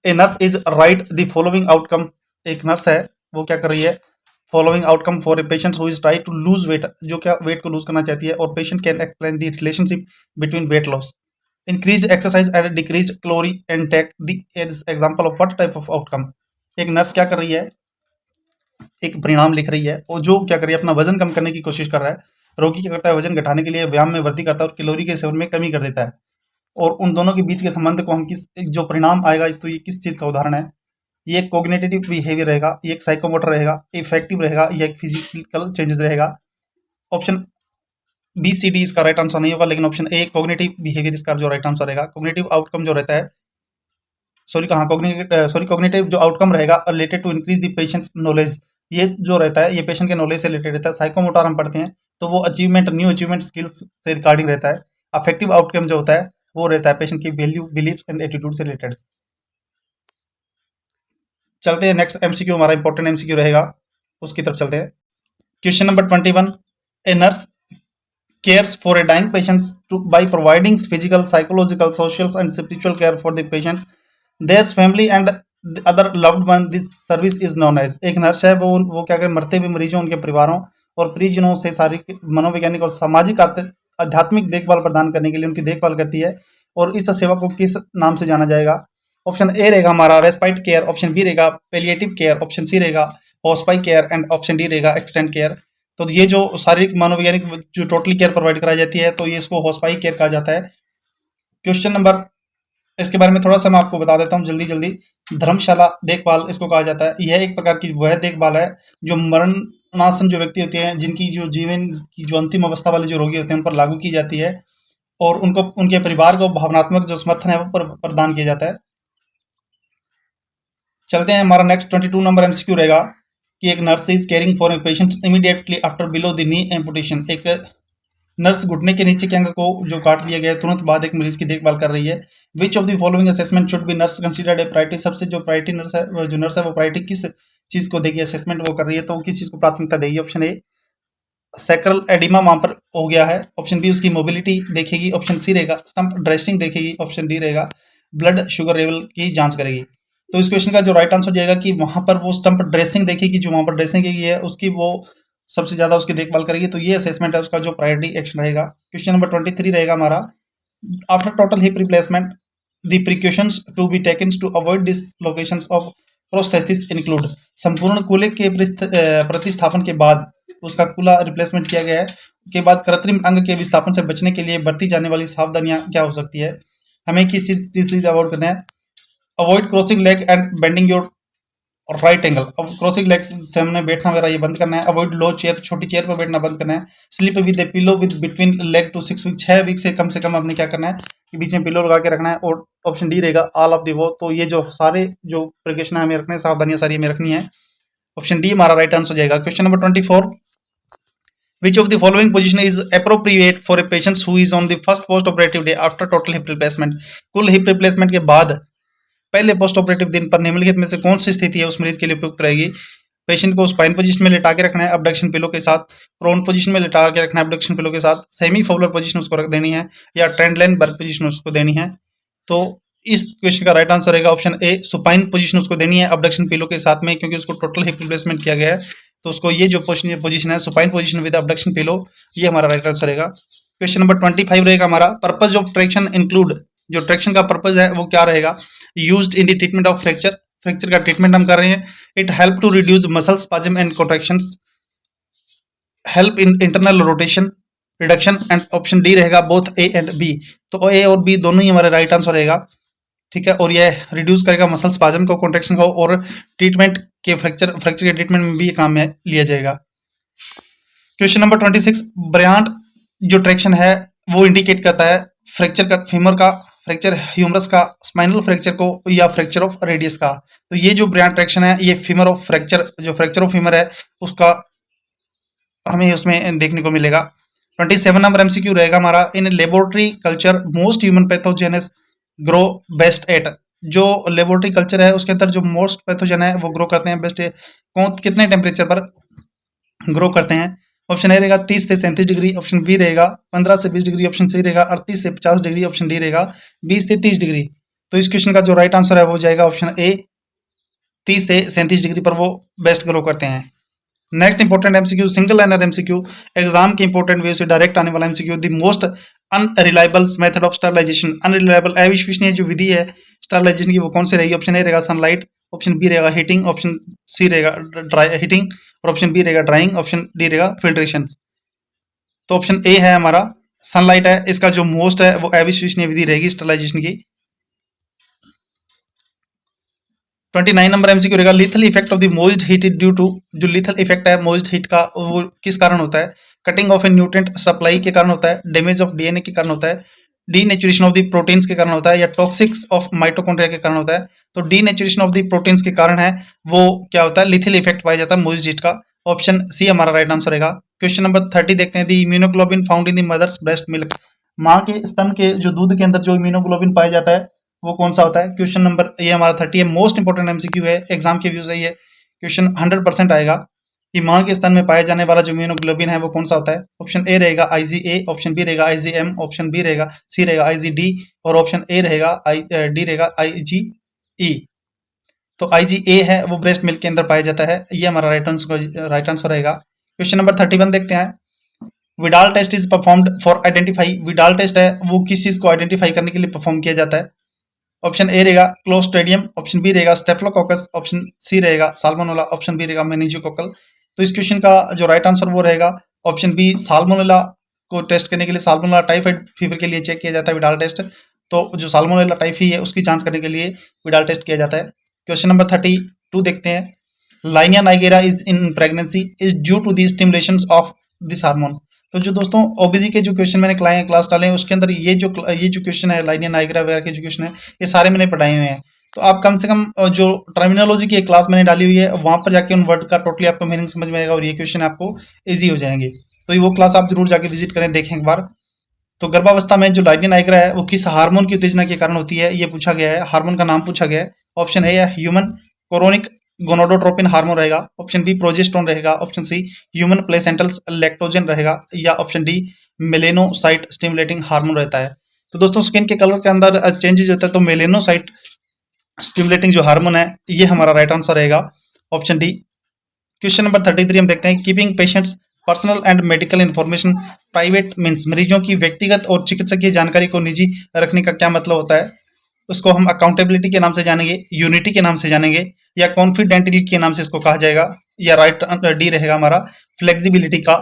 a nurse is write the following outcome. एक नर्स है वो क्या कर रही है, following outcome for a patient who is try to lose weight, जो क्या वेट को लूज करना चाहती है, और patient can explain the relationship between weight loss, increase exercise and decrease calorie intake, the example of what type of outcome. एक nurse क्या कर रही है, एक परिणाम लिख रही है, और जो क्या कर रही है अपना वजन कम करने की कोशिश कर रहा है। रोगी क्या करता है, वजन घटाने के लिए व्यायाम में वृद्धि करता है और कैलोरी के सेवन में कमी कर देता है। और उन दोनों के बीच के संबंध को हम किस, जो परिणाम आएगा तो ये किस चीज का उदाहरण है, ये एक कोग्निटिव बिहेवियर रहेगा, ये एक साइकोमोटर रहेगा, इफेक्टिव रहेगा, या एक फिजिकल चेंजेस रहेगा। ऑप्शन बी सी डी इसका राइट आंसर नहीं होगा, लेकिन ऑप्शन ए कोग्निटिव बिहेवियर इसका जो राइट आंसर रहेगा। कोग्निटिव आउटकम जो रहता है, कोग्निटिव जो आउटकम रहेगा related to increase the patient's knowledge, ये जो रहता है ये पेशेंट के नॉलेज से रिलेटेड रहता है। साइकोमोटर हम पढ़ते हैं तो वो अचीवमेंट, न्यू अचीवमेंट स्किल्स से रिगार्डिंग रहता है। अफेक्टिव आउटकम जो होता है वो रहता है पेशेंट की वैल्यू, बिलीफ एंड एटीट्यूड से रिलेटेड। चलते हैं नेक्स्ट एमसीक्यू, हमारा इंपॉर्टेंट एमसीक्यू रहेगा, उसकी तरफ चलते हैं। Question number 21, a nurse cares for a dying patients by providing physical, psychological, social and spiritual care for the patients, their family and the other loved one. This service is known as, एक nurse है वो क्या करे, मरते हुए मरीजों, उनके परिवारों और परिजनों से शारीरिक, मनोवैज्ञानिक और सामाजिक आध्यात्मिक देखभाल प्रदान करने के लिए उनकी देखभाल करती है। और इस सेवा को किस नाम से जाना जाएगा? ऑप्शन ए रहेगा हमारा रेस्पाइट केयर, ऑप्शन बी रहेगा पैलिएटिव केयर, ऑप्शन सी रहेगा हॉस्पाई केयर एंड ऑप्शन डी रहेगा एक्सटेंड केयर। तो ये जो शारीरिक मनोवैज्ञानिक जो टोटली केयर प्रोवाइड कराई जाती है तो ये इसको हॉस्पाई केयर कहा जाता है। क्वेश्चन नंबर, इसके बारे में थोड़ा सा मैं आपको बता देता हूँ जल्दी जल्दी। धर्मशाला देखभाल इसको कहा जाता है। यह एक प्रकार की वह देखभाल है जो मरणासन जो व्यक्ति होते हैं, जिनकी जो जीवन की जो अंतिम अवस्था वाले जो रोगी होते हैं उन पर लागू की जाती है और उनको उनके परिवार को भावनात्मक जो समर्थन है वो प्रदान किया जाता है। चलते हैं, हमारा नेक्स्ट 22 नंबर एमसीक्यू रहेगा कि एक nurse is caring for a patient immediately after below the knee amputation. एक नर्स घुटने के नीचे के अंग को जो काट दिया गया है तुरंत बाद एक मरीज की देखभाल कर रही है। Which of the following assessment should be nurse considered A priority? सबसे जो प्रायोरिटी नर्स है, जो नर्स है वो प्रायोरिटी किस चीज को देगी? असेसमेंट वो कर रही है तो किस चीज को प्राथमिकता देगी? ऑप्शन ए सैक्रल एडिमा वहां पर हो गया है, ऑप्शन बी उसकी मोबिलिटी देखेगी, ऑप्शन सी रहेगा स्टंप ड्रेसिंग देखेगी, ऑप्शन डी रहेगा ब्लड शुगर लेवल की जांच करेगी। तो इस क्वेश्चन का जो राइट आंसर जाएगा कि वहां पर वो स्टंप ड्रेसिंग देखेगी, जो वहां पर ड्रेसिंग की है उसकी वो सबसे ज्यादा उसकी देखभाल करेगी। तो ये असेसमेंट है उसका जो प्रायोरिटी एक्शन रहेगा। क्वेश्चन नंबर 23 रहेगा हमारा, after total hip replacement the precautions to be taken to avoid dislocations of prosthesis include. संपूर्ण कूल्हे के प्रतिस्थापन के बाद उसका कूल्हा रिप्लेसमेंट किया गया है के बाद कृत्रिम अंग के विस्थापन से बचने के लिए बरती जाने वाली सावधानियां क्या हो सकती है? हमें किस चीज से अवॉइड करना है? Avoid crossing leg and bending your right angle. अब क्रॉसिंग लेग से हमने बैठना वगैरह ये बंद करना है। अवॉइड लो चेयर, छोटी चेयर पर बैठना बंद करना है। Sleep with a pillow with between leg to 6 week, 6 week से कम हमने क्या करना है कि बीच में पिलो लगा के रखना है। और ऑप्शन डी रहेगा ऑल ऑफ दी वो। तो ये जो सारे जो प्रिकॉशन हमें रखने, सावधानियां सारी हमें रखनी है। ऑप्शन डी हमारा राइट आंसर हो जाएगा। Question number 24, which of the following position is appropriate for a patient who is on the first post operative day after total hip replacement? कुल हिप रिप्लेसमेंट के बाद पहले पोस्ट ऑपरेटिव दिन पर निम्नलिखित में से कौन सी स्थिति है उस मरीज के लिए उपयुक्त रहेगी? पेशेंट को स्पाइन पोजीशन में लेटा के रखना है अबडक्शन पिलो के साथ, प्रोन पोजीशन में लेटा के रखना है अबडक्शन पिलो के साथ, सेमी फॉलोअर पोजीशन उसको रख देनी है, या ट्रेंड लाइन बर्ग पोजीशन उसको देनी है। तो इस क्वेश्चन का राइट आंसर रहेगा ऑप्शन ए, सुपाइन पोजीशन उसको देनी है अबडक्शन पिलो के साथ में, क्योंकि उसको टोटल हिप रिप्लेसमेंट किया गया है। तो उसको ये जो पोजीशन है supine position with abduction pillow, ये हमारा राइट आंसर रहेगा। क्वेश्चन नंबर 25 रहेगा हमारा, पर्पज ऑफ ट्रैक्शन इंक्लूड। जो ट्रैक्शन का पर्पज है वो क्या रहेगा? Used in the treatment of fracture, fracture का ट्रीटमेंट हम कर रहे हैं। It help to reduce muscle spasm and contractions, help in internal rotation reduction, and option D रहेगा बोथ ए एंड बी। तो ए और बी दोनों ही हमारे राइट आंसर रहेगा, ठीक है। और यह रिड्यूस करेगा मसल स्पाज्म को, कॉन्ट्रैक्शन को, और ट्रीटमेंट के फ्रैक्चर के ट्रीटमेंट में भी ये काम में लिया जाएगा। क्वेश्चन नंबर 26, ब्रायंट जो ट्रैक्शन है वो इंडिकेट करता है फ्रैक्चर का, फीमर का फ्रैक्चर, ह्यूमरस का, स्पाइनल फ्रैक्चर को, या फ्रैक्चर ऑफ रेडियस का। तो ये जो ब्रायंट ट्रैक्शन है ये फीमर ऑफ फ्रैक्चर, जो फ्रैक्चर ऑफ फीमर है उसका हमें उसमें देखने को मिलेगा। 27 नंबर एमसीक्यू रहेगा हमारा, in laboratory culture most human पैथोजेनस grow best at. जो लेबोरेटरी कल्चर है उसके अंदर जो मोस्ट पैथोजन है वो ग्रो करते हैं बेस्ट कौन कितने टेम्परेचर पर ग्रो करते हैं? ऑप्शन ए रहेगा 30 से 37 डिग्री, ऑप्शन बी रहेगा 15 से 20 डिग्री, ऑप्शन सी रहेगा 38 से 50 डिग्री, ऑप्शन डी रहेगा 20 से 30 डिग्री। तो इस क्वेश्चन का जो राइट आंसर है वो जाएगा ऑप्शन ए, 30 से 37 डिग्री पर वो बेस्ट ग्रो करते हैं। Next important MCQ, single liner MCQ, exam के इंपॉर्टेंट वे से डायरेक्ट आने वाला MCQ, the most unreliable method of sterilisation. Unreliable अविश्वसनीय जो विधि है स्टरलाइजेशन की वो कौन सी रहेगी? ऑप्शन ए रहेगा सनलाइट, ऑप्शन बी रहेगा हीटिंग, ऑप्शन सी रहेगा ड्राई हीटिंग, और ऑप्शन बी रहेगा ड्राइंग, ऑप्शन डी रहेगा फिल्ट्रेशन। तो ऑप्शन ए है हमारा सनलाइट है, इसका जो मोस्ट है वो अविश्वसनीय विधि रहेगी स्टरलाइजेशन की। 29 नंबर एमसीक्यू रहेगा, lethal effect of the moist heat due to. जो लिथल इफेक्ट है मोइस्ड हीट का वो किस कारण होता है? Cutting off a nutrient supply के कारण होता है, डैमेज ऑफ डीएनए के कारण होता है, डीनेचुरेशन ऑफ द प्रोटीन्स के कारण होता है, या टॉक्सिक्स ऑफ माइटोकॉन्ड्रिया के कारण होता है। तो डीनेचुरेशन ऑफ द प्रोटीन्स के कारण है वो क्या होता है? लिथल इफेक्ट पाया जाता है मोइस्ड हीट का। ऑप्शन सी हमारा राइट आंसर रहेगा। क्वेश्चन नंबर 30 देखते हैं, the immunoglobulin found in the mother's breast milk. माँ के स्तन के जो दूध के अंदर जो इम्यूनोग्लोबिन पाया जाता है वो कौन सा होता है? क्वेश्चन नंबर ये हमारा 30 है, मोस्ट इंपोर्टेंट एमसीक्यू है, एग्जाम के व्यू से ये क्वेश्चन 100% आएगा कि माँ के स्तन में पाए जाने वाला जो इम्यूनोग्लोबिन है वो कौन सा होता है? ऑप्शन ए रहेगा IgA, ऑप्शन बी रहेगा IgM, ऑप्शन बी रहेगा सी रहेगा IgD, और ऑप्शन ए रहेगा डी रहेगा IgE। तो IgA है वो ब्रेस्ट मिल्क के अंदर पाया जाता है, ये हमारा राइट आंसर रहेगा। क्वेश्चन नंबर 31 देखते हैं। Widal test is performed for identify, Widal test है वो किस चीज को आइडेंटिफाई करने के लिए परफॉर्म किया जाता है? ऑप्शन ए रहेगा क्लोस्ट्रेडियम, ऑप्शन बी रहेगा स्टेफिलोकोकस, ऑप्शन सी रहेगा साल्मोनेला, ऑप्शन बी रहेगा मेनिंजोकोकल। तो इस क्वेश्चन का जो राइट आंसर वो रहेगा ऑप्शन बी, साल्मोनेला को टेस्ट करने के लिए, साल्मोनेला टाइफाइड फीवर के लिए चेक किया जाता है विडाल टेस्ट। तो जो साल्मोनेला टाइफी है उसकी जांच करने के लिए विडाल टेस्ट किया जाता है। क्वेश्चन नंबर 32 देखते हैं। Linea nigra is in pregnancy is due to the stimulation of this hormone. तो जो दोस्तों ओबीजी के जो क्वेश्चन मैंने क्लास डाले हैं उसके अंदर ये जो क्वेश्चन है लाइनिया नाइगेरा वगैरह के जो क्वेश्चन है ये सारे मैंने पढ़ाए हुए हैं। तो आप कम से कम जो टर्मिनोलॉजी की एक क्लास मैंने डाली हुई है वहां पर जाके उन वर्ड का टोटली आपको मीनिंग समझ में आएगा और ये क्वेश्चन आपको ईजी हो जाएंगे। तो वो क्लास आप जरूर जाके विजिट करें, देखें एक बार। तो गर्भावस्था में जो लाइनिया नाइगेरा है वो किस हार्मोन की उत्तेजना के कारण होती है ये पूछा गया है, हार्मोन का नाम पूछा गया है। ऑप्शन ए है ह्यूमन कोरोनिक गोनाडोट्रोपिन हार्मोन रहेगा, ऑप्शन बी प्रोजेस्टेरोन रहेगा, option C human placental lactogen रहेगा, या option D melanocyte stimulating hormone रहता है। तो दोस्तों स्किन के कलर के अंदर चेंजेज होता है तो मेलेनोसाइट स्टिमुलेटिंग जो हार्मोन है ये हमारा राइट आंसर रहेगा, ऑप्शन डी। क्वेश्चन नंबर 33 हम देखते हैं। Keeping patients personal and medical information private means, मरीजों की व्यक्तिगत और चिकित्सकीय जानकारी को निजी रखने का क्या मतलब होता है? उसको हम अकाउंटेबिलिटी के नाम से जानेंगे, यूनिटी के नाम से जानेंगे, या कॉन्फिडेंटियलिटी के नाम से इसको कहा जाएगा, या राइट डी रहेगा हमारा फ्लेक्सिबिलिटी का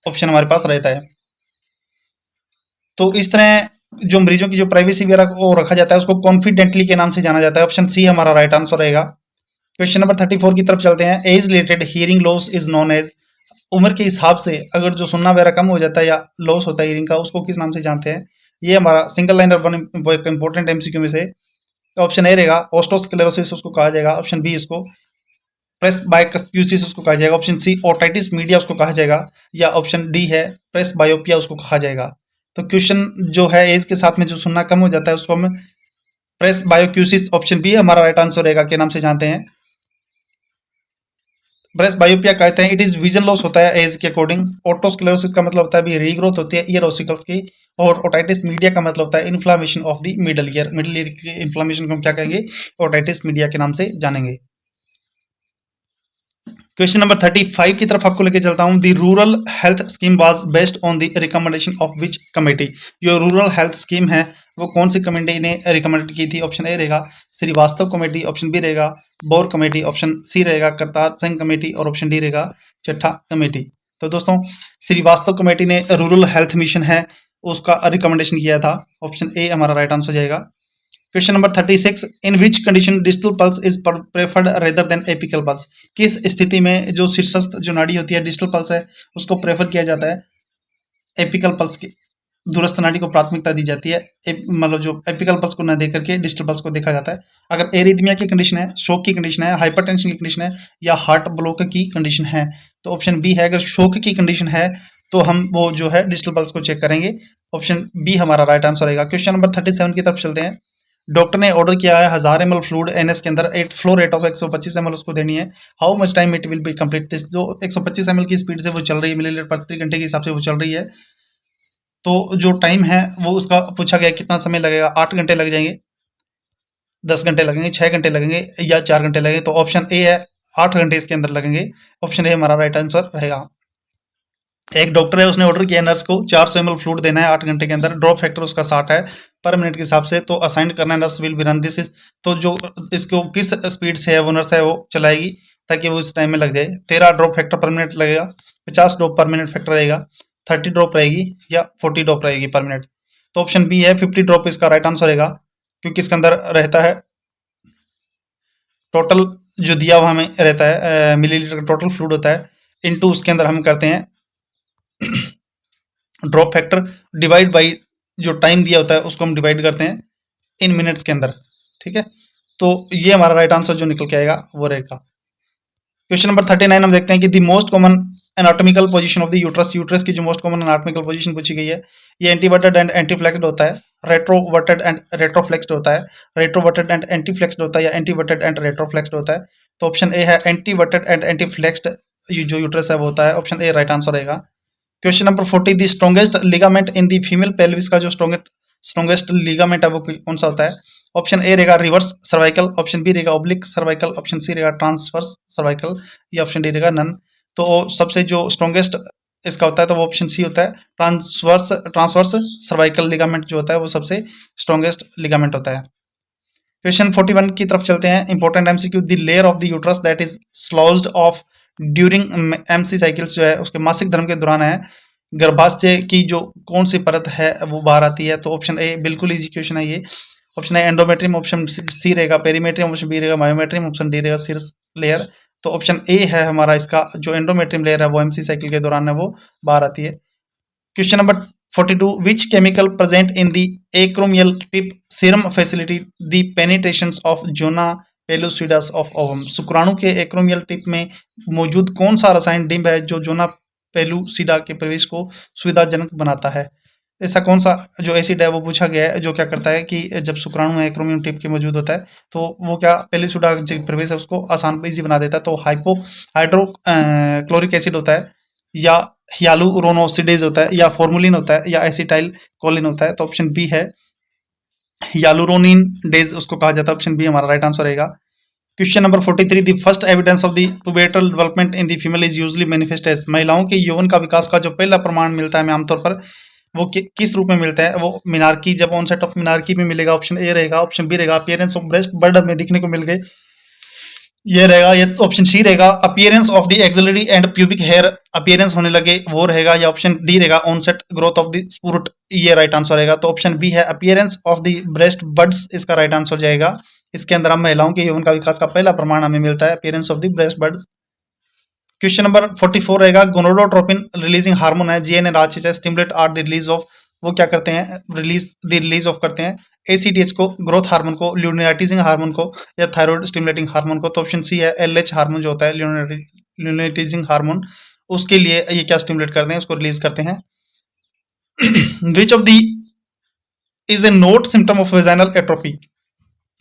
ऑप्शन हमारे पास रहता है। तो इस तरह जो मरीजों की जो प्राइवेसी वगैरह को रखा जाता है उसको कॉन्फिडेंटली के नाम से जाना जाता है, ऑप्शन सी हमारा राइट आंसर रहेगा। क्वेश्चन नंबर 34 की तरफ चलते हैं। Age related hearing loss is known as, उम्र के हिसाब से अगर जो सुनना वगैरह कम हो जाता है या लॉस होता है हियरिंग का उसको किस नाम से जानते हैं? ये हमारा single liner one important MCQ में से ऑप्शन ए रहेगा ओस्टोस्क्लेरोसिस उसको कहा जाएगा, ऑप्शन बी इसको प्रेसबायोक्यूसिस उसको कहा जाएगा, ऑप्शन सी ओटाइटिस मीडिया उसको कहा जाएगा, या ऑप्शन डी है प्रेसबायोपिया उसको कहा जाएगा। तो क्वेश्चन जो है एज के साथ में जो सुनना कम हो जाता है उसको हम प्रेसबायोक्यूसिस, ऑप्शन बी हमारा राइट आंसर रहेगा, के नाम से जानते हैं। प्रेसबायोपिया कहते हैं इट इज विजन लॉस होता है एज के अकॉर्डिंग। ओटोस्क्लेरोसिस का मतलब होता है रीग्रोथ होती है ईयर ऑसिकल्स की, और ओटाइटिस मीडिया का मतलब होता है inflammation of the middle ear, middle ear की इन्फ्लामेशन को हम क्या कहेंगे? ओटाइटिस मीडिया के नाम से जानेंगे। क्वेश्चन नंबर 35 की तरफ आपको लेके चलता हूं। The rural health scheme was based on the recommendation of which committee, जो रूरल हेल्थ स्कीम है वो कौन सी कमेटी ने रिकमेंड की थी? ऑप्शन ए रहेगा श्रीवास्तव कमेटी, ऑप्शन बी रहेगा बोर कमेटी, ऑप्शन सी रहेगा करतार सिंह कमेटी, और ऑप्शन डी रहेगा चट्ठा कमेटी। तो दोस्तों श्रीवास्तव कमेटी ने रूरल हेल्थ मिशन है उसका रिकमेंडेशन किया था, ऑप्शन ए हमारा राइट आंसर जाएगा। Question number 36 in which condition distal pulse is preferred rather than apical pulse, किस स्थिति में जो शीर्षस्थ जो नाड़ी होती है डिस्टल पल्स है उसको प्रेफर किया जाता है, एपिकल पल्स की दूरस्थ नाड़ी को प्राथमिकता दी जाती है, मतलब जो एपिकल पल्स को न देख करके डिस्टल पल्स को देखा जाता है। अगर एरिथमिया की कंडीशन है, शोक की कंडीशन है, हाइपरटेंशन की कंडीशन है, या हार्ट ब्लॉक की कंडीशन है, तो ऑप्शन बी है। अगर शोक की कंडीशन है तो हम वो जो है डिस्टल पल्स को चेक करेंगे, ऑप्शन बी हमारा राइट आंसर रहेगा। क्वेश्चन नंबर 37 की तरफ चलते हैं। डॉक्टर ने ऑर्डर किया है 1000 ml फ्लूइड एनएस के अंदर at flow rate of 125 ml उसको देनी है। How much time it will be complete, जो 125 ml की स्पीड से वो चल रही है, मिलीलीटर प्रति घंटे के हिसाब से वो चल रही है, तो जो टाइम है वो उसका पूछा गया कितना समय लगेगा? 8 घंटे लग जाएंगे, 10 घंटे लगेंगे, 6 घंटे लगेंगे, या 4 घंटे लगेंगे? तो ऑप्शन ए है 8 घंटे इसके अंदर लगेंगे, ऑप्शन ए हमारा राइट आंसर रहेगा। एक डॉक्टर है उसने ऑर्डर किया नर्स को 400 ml फ्लूइड देना है 8 घंटे के अंदर, ड्रॉप फैक्टर उसका 60 है पर मिनट के हिसाब से, तो असाइन करना है nurse will be run this. तो जो इसको किस स्पीड से है वो नर्स है वो चलाएगी ताकि वो इस टाइम में लग जाए। 13 ड्रॉप फैक्टर पर मिनट लगेगा, 50 ड्रॉप पर मिनट फैक्टर रहेगा, 30 ड्रॉप रहेगी, या 40 ड्रॉप रहेगी पर मिनट। तो ऑप्शन बी है 50 ड्रॉप इसका राइट आंसर रहेगा, क्योंकि इसके अंदर रहता है टोटल जो दिया हुआ हमें रहता है मिलीलीटर का टोटल फ्लूइड होता है, इनटू उसके अंदर हम करते हैं ड्रॉप फैक्टर डिवाइड बाई जो टाइम दिया होता है उसको हम डिवाइड करते हैं इन मिनट्स के अंदर, ठीक है। तो ये हमारा राइट आंसर जो निकल के आएगा वो रहेगा। क्वेश्चन नंबर 39 हम देखते हैं कि the most common anatomical position of the uterus, uterus की जो मोस्ट कॉमन एनाटॉमिकल पोजीशन पूछी गई है, ये एंटीवर्टेड एंड एंटीफ्लेक्स्ड होता है, रेट्रोवर्टेड एंड रेट्रोफ्लेक्स्ड होता है, रेट्रोवर्टेड एंड एंटीफ्लेक्स्ड होता है, या एंटीवर्टेड एंड रेट्रोफ्लेक्स्ड होता है। तो ऑप्शन ए है एंटीवर्टेड एंड एंटीफ्लेक्स्ड जो यूट्रस है वो होता है, ऑप्शन ए राइट आंसर रहेगा। Question number 40 the strongest ligament in the female pelvis का जो स्ट्रॉन्गेस्ट लिगामेंट है वो कौन सा होता है? ऑप्शन ए रहेगा रिवर्स सर्वाइकल, ऑप्शन बी रहेगा ओब्लिक सर्वाइकल, ऑप्शन सी रहेगा ट्रांसवर्स सर्वाइकल, या ऑप्शन डी रहेगा नन तो सबसे जो स्ट्रॉन्गेस्ट इसका होता है तो वो ऑप्शन सी होता है। ट्रांसवर्स सर्वाइकल लिगामेंट जो होता है वो सबसे स्ट्रॉन्गेस्ट लिगामेंट होता है। क्वेश्चन 41 की तरफ चलते हैं। Important MCQ, the layer of the uterus that is sloughed off during MC cycles जो है उसके मासिक धर्म के दौरान है, गर्भाशय की जो कौन सी परत है वो बाहर आती है? तो ऑप्शन ए, बिल्कुल इजी क्वेश्चन है ये। Option A endometrium, option C रहेगा पेरीमेट्रियम, ऑप्शन बी रहेगा मायोमेट्रियम, ऑप्शन डी रहेगा सिरस लेयर। तो ऑप्शन ए है हमारा इसका जो एंडोमेट्रियम लेयर है वो एमसी साइकिल के दौरान है वो बाहर आती है। Question number 42, which chemical present in the acromial tip serum facilitate the penetrations of zona pellucidus of ovum? शुक्राणु के एक्रोमियल टिप में मौजूद कौन सा रसायन डिंब है जो जोना पेलुसिडा के प्रवेश को सुविधाजनक बनाता है? ऐसा कौन सा जो एसिड है वो पूछा गया है जो क्या करता है कि जब शुक्राणु में एक्रोमियम टिप के मौजूद होता है तो वो क्या पेलुसिडा जो प्रवेश है उसको आसान इजी बना देता है। तो हाइड्रो क्लोरिक एसिड होता है, या हियालुरोनोसिडेज होता है, या फॉर्मुलिन होता है, या एसिटाइल कोलिन होता है। तो ऑप्शन बी है हियालुरोनिन डेज उसको कहा जाता है। ऑप्शन बी हमारा राइट आंसर रहेगा। Question number 43, the first evidence of the pubertal development in the female is usually manifest as, महिलाओं के यौवन का विकास का जो पहला प्रमाण मिलता है हमें आमतौर पर वो किस रूप में मिलता है? वो मिनार्की, जब ऑनसेट ऑफ मिनार्की में मिलेगा। ऑप्शन ए रहेगा। ऑप्शन बी रहेगा अपीयरेंस ऑफ ब्रेस्ट बर्ड में दिखने को मिल गए, ये रहेगा। ये ऑप्शन सी रहेगा appearance of the axillary and pubic hair appearance होने लगे वो रहेगा, या ऑप्शन डी रहेगा onset growth of the spurt, ये राइट आंसर रहेगा। तो ऑप्शन बी है appearance of the breast buds, इसका राइट आंसर जाएगा। इसके अंदर हम महिलाओं के यौवन का विकास का पहला प्रमाण हमें मिलता है appearance of the breast buds. Question number 44 रहेगा, गोनाडोट्रोपिन रिलीजिंग हार्मोन है GnRHs stimulate are the release of, वो क्या करते हैं? रिलीज ऑफ करते हैं एसीटीएच को, ग्रोथ हार्मोन को, ल्यूटिनाइजिंग हार्मोन को, या थायराइड स्टिमुलेटिंग हार्मोन को। तो ऑप्शन सी है एलएच हार्मोन जो होता है ल्यूटिनाइजिंग हार्मोन, उसके लिए ये क्या स्टिमुलेट करते हैं? उसको रिलीज करते हैं। Which of the is a note symptom of vaginal atrophy,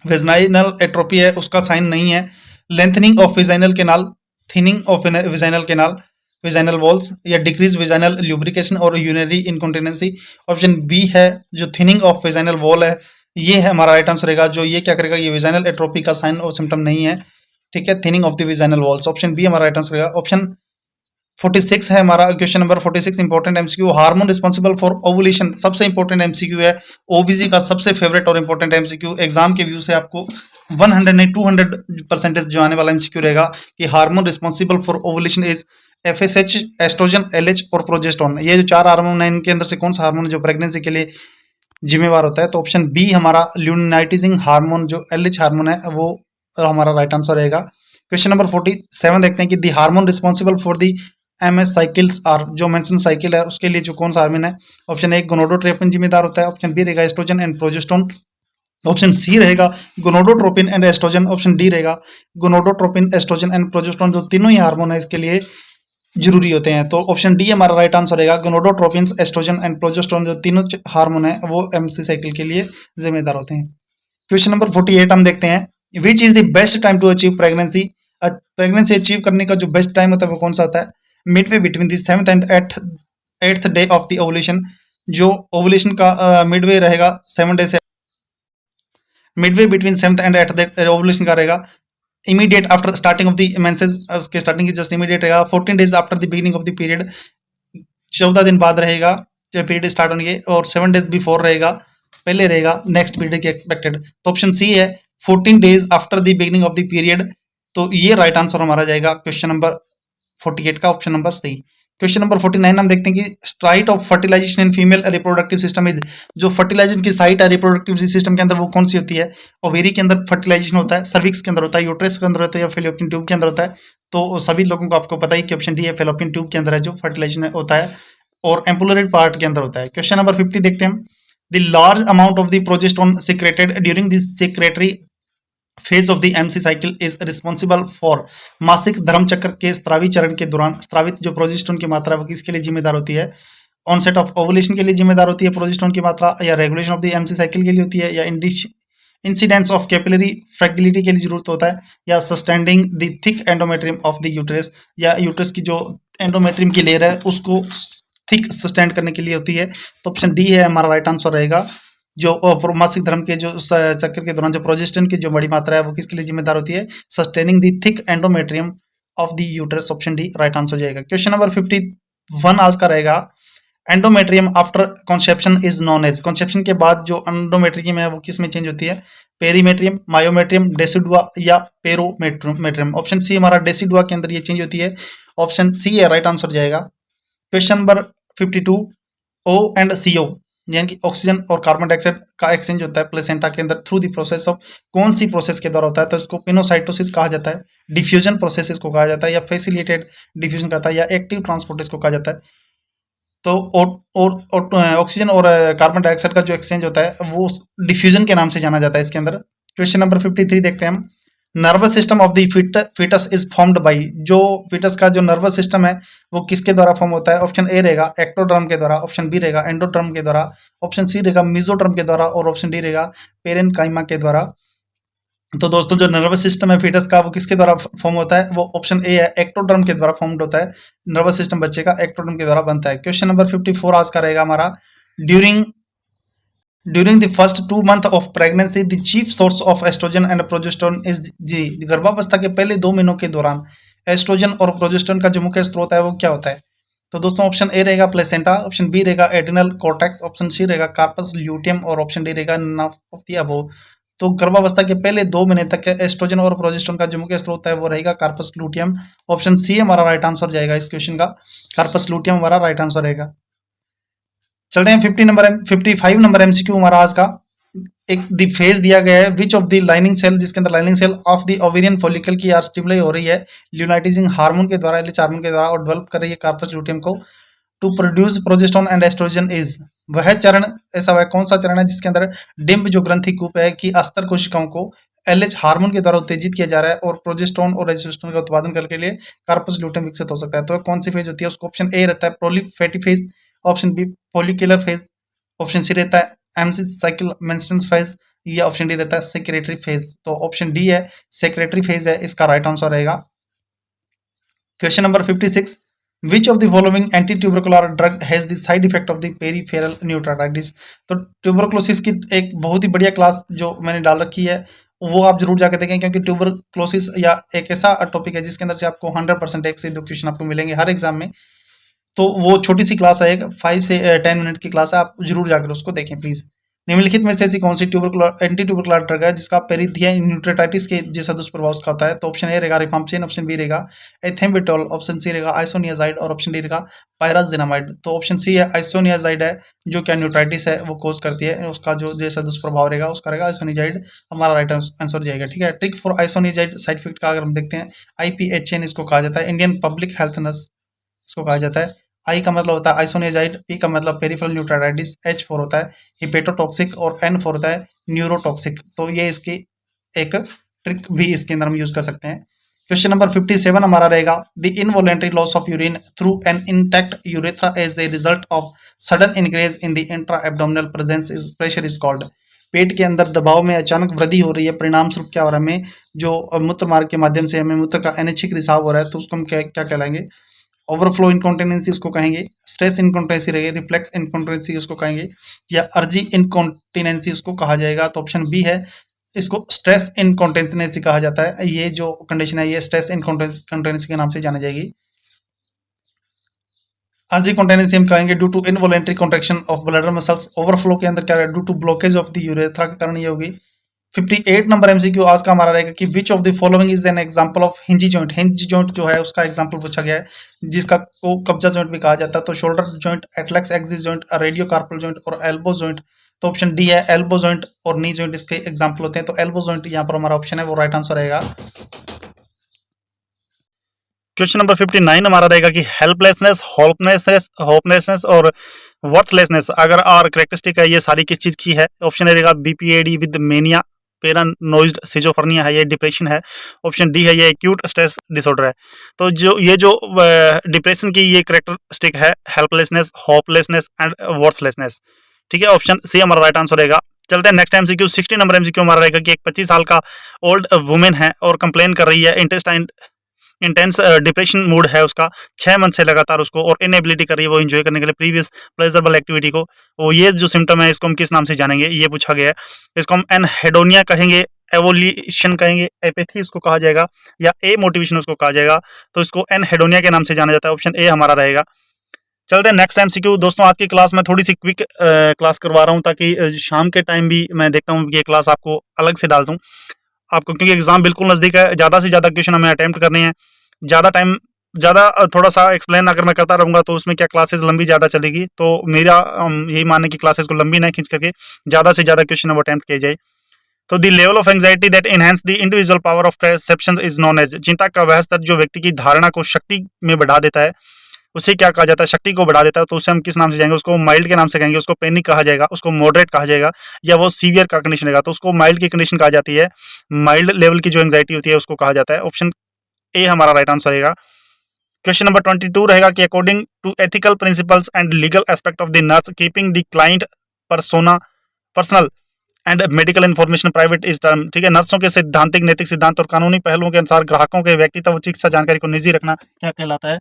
vaginal atrophy है उसका साइन नहीं है। Lengthening of vaginal canal, thinning of vaginal canal, vaginal walls, या डिक्रीज वेजाइनल ल्यूब्रिकेशन और यूरिनरी इनकॉन्टिनेंसी। ऑप्शन बी है जो थिनिंग ऑफ वेजाइनल वॉल है, ये है हमारा राइट आंसर रहेगा। जो ये क्या करेगा, ये वेजाइनल एट्रोपी का साइन और सिम्टम नहीं है, ठीक है, thinning of the vaginal walls. Option B हमारा राइट आंसर रहेगा। ऑप्शन 46 है हमारा question number 46, important MCQ, hormone responsible for ovulation, सबसे इंपॉर्टेंट एमसीक्यू है, ओबीसी का सबसे फेवरेट और इंपॉर्टेंट एमसीक्यू। एग्जाम के व्यू से आपको 100 नहीं 200% जो आने वाला एमसीक्यू रहेगा कि hormone responsible for ovulation is FSH, estrogen, LH और प्रोजेस्टेरोन। ये जो चार हार्मोन है इनके अंदर से कौन सा हार्मोन जो प्रेगनेंसी के लिए जिम्मेवार होता है? तो ऑप्शन बी हमारा ल्यूटिनाइजिंग हार्मोन जो एलएच हार्मोन है वो हमारा राइट आंसर रहेगा। क्वेश्चन नंबर 47 देखते हैं कि the hormone responsible for the MS cycles are, जो मेंशन साइकिल है उसके लिए जो कौन सा हार्मोन है? ऑप्शन ए गोनाडोट्रोपिन जिम्मेदार होता है, ऑप्शन बी रहेगा estrogen and progesterone, option C रहेगा gonadotropin and estrogen, option D रहेगा गोनाडोट्रोपिन, एस्ट्रोजन एंड प्रोजेस्टेरोन, जो तीनों ही हार्मोन है इसके लिए जरूरी होते हैं। तो ऑप्शन डी हमारा राइट आंसर रहेगा, गोनाडोट्रोपिन, एस्ट्रोजन एंड प्रोजेस्टेरोन जो तीनों हार्मोन है वो एमसी साइकिल के लिए जिम्मेदार होते हैं। क्वेश्चन नंबर 48 हम देखते हैं, which is the best time to achieve pregnancy, pregnancy achieve करने का जो बेस्ट टाइम होता है वो कौन सा होता है? Midway between the 7th and 8th day of the ovulation, जो ओवुलेशन का मिडवे रहेगा 7 डे से, Midway between 7th and 8th day ovulation का रहेगा। Immediate after starting of the menses, उसके स्टार्टिंग की जस्ट इमीडिएट रहेगा। 14 days after the beginning of the period, 14 दिन बाद रहेगा जब पीरियड स्टार्ट होने के, और 7 डेज बिफोर रहेगा, पहले रहेगा नेक्स्ट पीरियड के एक्सपेक्टेड। तो ऑप्शन सी है 14 days after the beginning of the period, तो ये राइट आंसर हमारा जाएगा क्वेश्चन नंबर 48 का option number C. Question number 49 हम देखते हैं कि site of fertilisation in female reproductive system is, जो फर्टिलाइजेशन की साइट है रिप्रोडक्टिव सिस्टम के अंदर वो कौन सी होती है? ओवेरी के अंदर फर्टिलाइजेशन होता है, सर्विक्स के अंदर होता है, यूट्रस के अंदर होता है, या फेलोपियन ट्यूब के अंदर होता है? तो सभी लोगों को आपको पता ही कि ऑप्शन डी है फेलोपियन ट्यूब के अंदर है जो फर्टिलाइजेशन होता है, और एम्पुलरेट पार्ट के अंदर होता है। क्वेश्चन नंबर 50 देखते हैं, the large amount of the progesterone secreted during the secretary phase of the MC cycle is responsible for, मासिक धर्म चक्र के स्त्रावी चरण के दौरान स्त्रावित जो प्रोजेस्टेरोन की मात्रा है वो किसके लिए जिम्मेदार होती है? ऑनसेट ऑफ ओवुलेशन के लिए जिम्मेदार होती है प्रोजेस्टेरोन की मात्रा, या regulation of the MC cycle के लिए होती है, या इंसिडेंस ऑफ कैपिलरी फ्रैक्टिलिटी के लिए जरूरत होता है, या sustaining the thick endometrium of the uterus, या यूट्रस की जो एंडोमेट्रियम की लेयर है उसको थिक सस्टेंड करने के लिए होती है। तो ऑप्शन डी है हमारा राइट आंसर रहेगा। जो मासिक धर्म के जो चक्र के दौरान जो प्रोजेस्टेरोन की जो बड़ी मात्रा है वो किसके लिए जिम्मेदार होती है? Sustaining the thick endometrium of the uterus, option D right answer हो जाएगा। क्वेश्चन नंबर 51 आज का रहेगा, endometrium after conception is known as, conception के बाद जो एंडोमेट्रियम है वो किस में चेंज होती है? पेरीमेट्रियम, मायोमेट्रियम, डेसिडुआ या पेरोमेट्रियम। ऑप्शन सी हमारा डेसिडुआ के अंदर ये चेंज होती है, ऑप्शन सी है राइट आंसर जाएगा। Question number 52, O and CO यानी कि ऑक्सीजन और कार्बन डाइऑक्साइड का एक्सचेंज होता है प्लेसेंटा के अंदर थ्रू द प्रोसेस ऑफ, कौन सी प्रोसेस के द्वारा होता है? तो इसको पिनोसाइटोसिस कहा जाता है, डिफ्यूजन प्रोसेस इसको कहा जाता है, या फैसिलिटेटेड डिफ्यूजन कहता है, या एक्टिव ट्रांसपोर्ट इसको कहा जाता है। तो ऑक्सीजन और कार्बन डाइऑक्साइड का जो एक्सचेंज होता है वो डिफ्यूजन के नाम से जाना जाता है इसके अंदर। क्वेश्चन नंबर 53 देखते हैं हम, nervous system of the foetus is formed by, जो फीटस का जो नर्वस सिस्टम है वो किसके द्वारा फॉर्म होता है? ऑप्शन ए रहेगा एक्टोड्रम के द्वारा, ऑप्शन बी रहेगा एंडोड्रम के द्वारा, ऑप्शन सी रहेगा मिजोड्रम के द्वारा, और ऑप्शन डी रहेगा पेरेनकाइमा के द्वारा। तो दोस्तों जो नर्वस सिस्टम है फीटस का वो किसके द्वारा फॉर्म होता है? वो ऑप्शन ए है एक्टोड्रम के द्वारा फॉर्म्ड होता है, नर्वस सिस्टम बच्चे का एक्टोड्रम के द्वारा बनता है। क्वेश्चन नंबर 54 आज का रहेगा हमारा, during the first 2 month of pregnancy the chief source of estrogen and progesterone is जी, गर्भावस्था के पहले 2 महीनों के दौरान एस्ट्रोजन और प्रोजेस्टेरोन का जो मुख्य स्रोत है वो क्या होता है? तो दोस्तों ऑप्शन ए रहेगा प्लेसेंटा, ऑप्शन बी रहेगा एड्रिनल कॉर्टेक्स, ऑप्शन सी रहेगा कार्पस ल्यूटियम, और ऑप्शन डी रहेगा नन ऑफ द अबव। तो गर्भावस्था के पहले 2 महीने तक एस्ट्रोजन और प्रोजेस्टेरोन का जो मुख्य स्रोत है वो रहेगा कार्पस ल्यूटियम, ऑप्शन सी हमारा राइट आंसर जाएगा इस क्वेश्चन का, कार्पस ल्यूटियम हमारा राइट आंसर रहेगा। चलते हैं 55 नंबर एमसीक्यू हमारा आज का, एक द फेज दिया गया है, which of the lining cell, जिसके अंदर lining cell of the ovarian follicle की यार स्टिमुलेट हो रही है ल्यूनाइटिजिंग हार्मोन के द्वारा, एलिच हार्मोन के द्वारा, और डेवलप कर रही है कार्पस ल्यूटियम को to produce progesterone and estrogen is, वह चरण ऐसा वह कौन सा चरण है जिसके अंदर डिम्ब जो ग्रंथि कूप है कि अस्तर कोशिकाओं को एलएच हार्मोन के द्वारा उत्तेजित किया जा रहा है और प्रोजेस्टेरोन और एस्ट्रोजन का उत्पादन करने के लिए कार्पस ल्यूटियम विकसित हो सकता है। तो कौन सी फेज होती है? उसको ऑप्शन ए रहता है proliferative phase, option B follicular phase, option C रहता है एमसी साइकिल मेंस्ट्रुअल फेज, या ऑप्शन डी रहता है सेक्रेटरी फेज। तो ऑप्शन डी है सेक्रेटरी फेज है इसका राइट आंसर रहेगा। Question number 56, which of the following anti tubercular drug has the side effect of the peripheral nucleotides. तो tuberculosis की एक बहुत ही बढ़िया क्लास जो मैंने डाल रखी है वो आप जरूर जाकर देखें, क्योंकि ट्यूबरकुलोसिस या एक ऐसा टॉपिक है जिसके अंदर से आपको 100% 1 से 2 क्वेश्चन आपको मिलेंगे हर एग्जाम में। तो वो छोटी सी क्लास है, एक 5 से 10 मिनट की क्लास है, आप जरूर जाकर उसको देखें प्लीज। निम्नलिखित में से ऐसी कौन सी एंटी ट्यूबरकुलर ड्रग है जिसका पेरिथिया न्यूक्लियोटाइटिस के जैसा दुष्प्रभाव उसका होता है? तो ऑप्शन ए रहेगा रिफाम्पिसिन, ऑप्शन बी रहेगा एथेम्बिटोल, ऑप्शन सी रहेगा आइसोनियाजाइड, और ऑप्शन डी रहेगा पायराजिनामाइड। तो ऑप्शन सी है आइसोनियाजाइड है जो क्या न्यूक्लियोटाइटिस है वो कोज करती है, उसका जो जैसा दुष्प्रभाव रहेगा उसका रहेगा आइसोनियाजाइड, हमारा राइट आंसर जाएगा। ठीक है, trick for isoniazid side effect का अगर हम देखते हैं, IPHN इसको कहा जाता है, इंडियन पब्लिक हेल्थ नर्स इसको कहा जाता है। आई का मतलब होता है आइसोनियाजाइड, पी का मतलब पेरिफेरल न्यूक्लियोटाइडिस, H4 होता है हिपेटोटॉक्सिक, और N4 होता है न्यूरोटॉक्सिक। तो ये इसकी एक ट्रिक भी इसके अंदर हम यूज कर सकते हैं। क्वेश्चन नंबर 57 हमारा रहेगा, the involuntary loss of urine through an intact urethra as the result of sudden increase in the intra abdominal pressure is called. पेट के अंदर दबाव में अचानक वृद्धि हो रही है, परिणाम स्वरूप क्या हो रहा है, हमें जो मूत्र मार्ग के माध्यम से हमें मूत्र का अनैच्छिक रिसाव हो रहा है, तो उसको हम क्या क्या कहलाएंगे? ओवरफ्लो इनकॉन्टिनेंसी उसको कहेंगे, स्ट्रेस इनकॉन्टिनेंसी रहेगी, रिफ्लेक्स इनकॉन्टिनेंसी उसको कहेंगे, या अर्जी इनकॉन्टिनेंसी उसको कहा जाएगा। तो ऑप्शन बी है, इसको स्ट्रेस इनकॉन्टिनेंसी कहा जाता है। ये जो कंडीशन है ये स्ट्रेस इनकॉन्टिनेंसी के नाम से जानी जाएगी। अर्जी कॉन्टिनेंसी हम कहेंगे due to involuntary contraction of bladder muscles, overflow के अंदर क्या है due to blockage of the urethra के कारण ये होगी। 58 नंबर एमसीक्यू आज का हमारा रहेगा कि which of the following is an example of hinge joint. Hinge joint जो है उसका एग्जांपल पूछा गया है, जिसका को कब्जा जॉइंट भी कहा जाता है। तो shoulder joint, atlas axis joint, radio carpal joint और एल्बो जॉइंट। तो ऑप्शन डी है एल्बो जॉइंट और नी जॉइंट इसके एग्जांपल होते हैं। तो एल्बो जॉइंट यहाँ पर हमारा ऑप्शन है वो राइट आंसर रहेगा। क्वेश्चन नंबर 59 हमारा रहेगा कि हेल्पलेसनेस, होपलेसनेस और वर्थलेसनेस अगर और कैरेक्टरिस्टिक है ये सारी किस चीज की है? ऑप्शन ए रहेगा BPAD with mania, paranoid schizophrenia है, ये डिप्रेशन है। ऑप्शन डी है ये एक्यूट स्ट्रेस डिसऑर्डर है। तो जो ये जो डिप्रेशन की ये कैरेक्टरिस्टिक है हेल्पलेसनेस, होपलेसनेस एंड वर्थलेसनेस। ठीक है, ऑप्शन सी हमारा राइट आंसर रहेगा। चलते हैं नेक्स्ट एमसीक्यू। 60 नंबर एमसीक्यू हमारा रहेगा कि एक 25 साल का ओल्ड वुमेन है और कंप्लेन कर रही है इंटेंस डिप्रेशन मूड है उसका 6 मंथ से लगातार उसको, और इनएबिलिटी कर रही है वो एंजॉय करने के लिए प्रीवियस प्लेजरेबल एक्टिविटी को। वो ये जो सिम्टम है इसको हम किस नाम से जानेंगे ये पूछा गया है। इसको हम एनहेडोनिया कहेंगे, एवोल्यूशन कहेंगे, एपेथी उसको कहा जाएगा, या ए मोटिवेशन उसको कहा जाएगा, तो इसको एनहेडोनिया के नाम से जाना जाता है। ऑप्शन ए हमारा रहेगा। चलते हैं नेक्स्ट एमसीक्यू। दोस्तों आज की क्लास में थोड़ी सी क्विक क्लास करवा रहा हूँ, ताकि शाम के टाइम भी मैं देखता हूँ ये क्लास आपको अलग से डाल दूँ आपको, क्योंकि एग्जाम बिल्कुल नजदीक है। ज़्यादा से ज़्यादा क्वेश्चन हमें अटेम्प्ट करने हैं। ज़्यादा थोड़ा सा एक्सप्लेन अगर मैं करता रहूँगा तो उसमें क्या क्लासेस लंबी ज़्यादा चलेगी। तो मेरा यही मानना है कि क्लासेस को लंबी ना खींच करके ज़्यादा से ज़्यादा क्वेश्चन अब अटेम्प्ट किए जाए। तो the level of anxiety that enhance the individual power of perception is known as, चिंता का वह स्तर जो व्यक्ति की धारणा को शक्ति में बढ़ा देता है, उसे क्या कहा जाता है, शक्ति को बढ़ा देता है। तो उसे हम किस नाम से जाएंगे, उसको माइल्ड के नाम से कहेंगे, उसको पैनिक कहा जाएगा, उसको मॉडरेट कहा जाएगा, या वो सीवियर का कंडीशन रहेगा तो उसको माइल्ड की कंडीशन कहा जाती है। माइल्ड लेवल की जो एंजाइटी होती है उसको कहा जाता है। ऑप्शन ए हमारा राइट आंसर रहेगा। क्वेश्चन नंबर 22 रहेगा कि according to ethical principles and legal aspect of the nurse keeping the client personal and medical information private is term, ठीक है। नर्सों के सिद्धांतिक, नैतिक सिद्धांत और कानूनी पहलुओं के अनुसार ग्राहकों के व्यक्तिगत चिकित्सा जानकारी को निजी रखना क्या कहलाता है।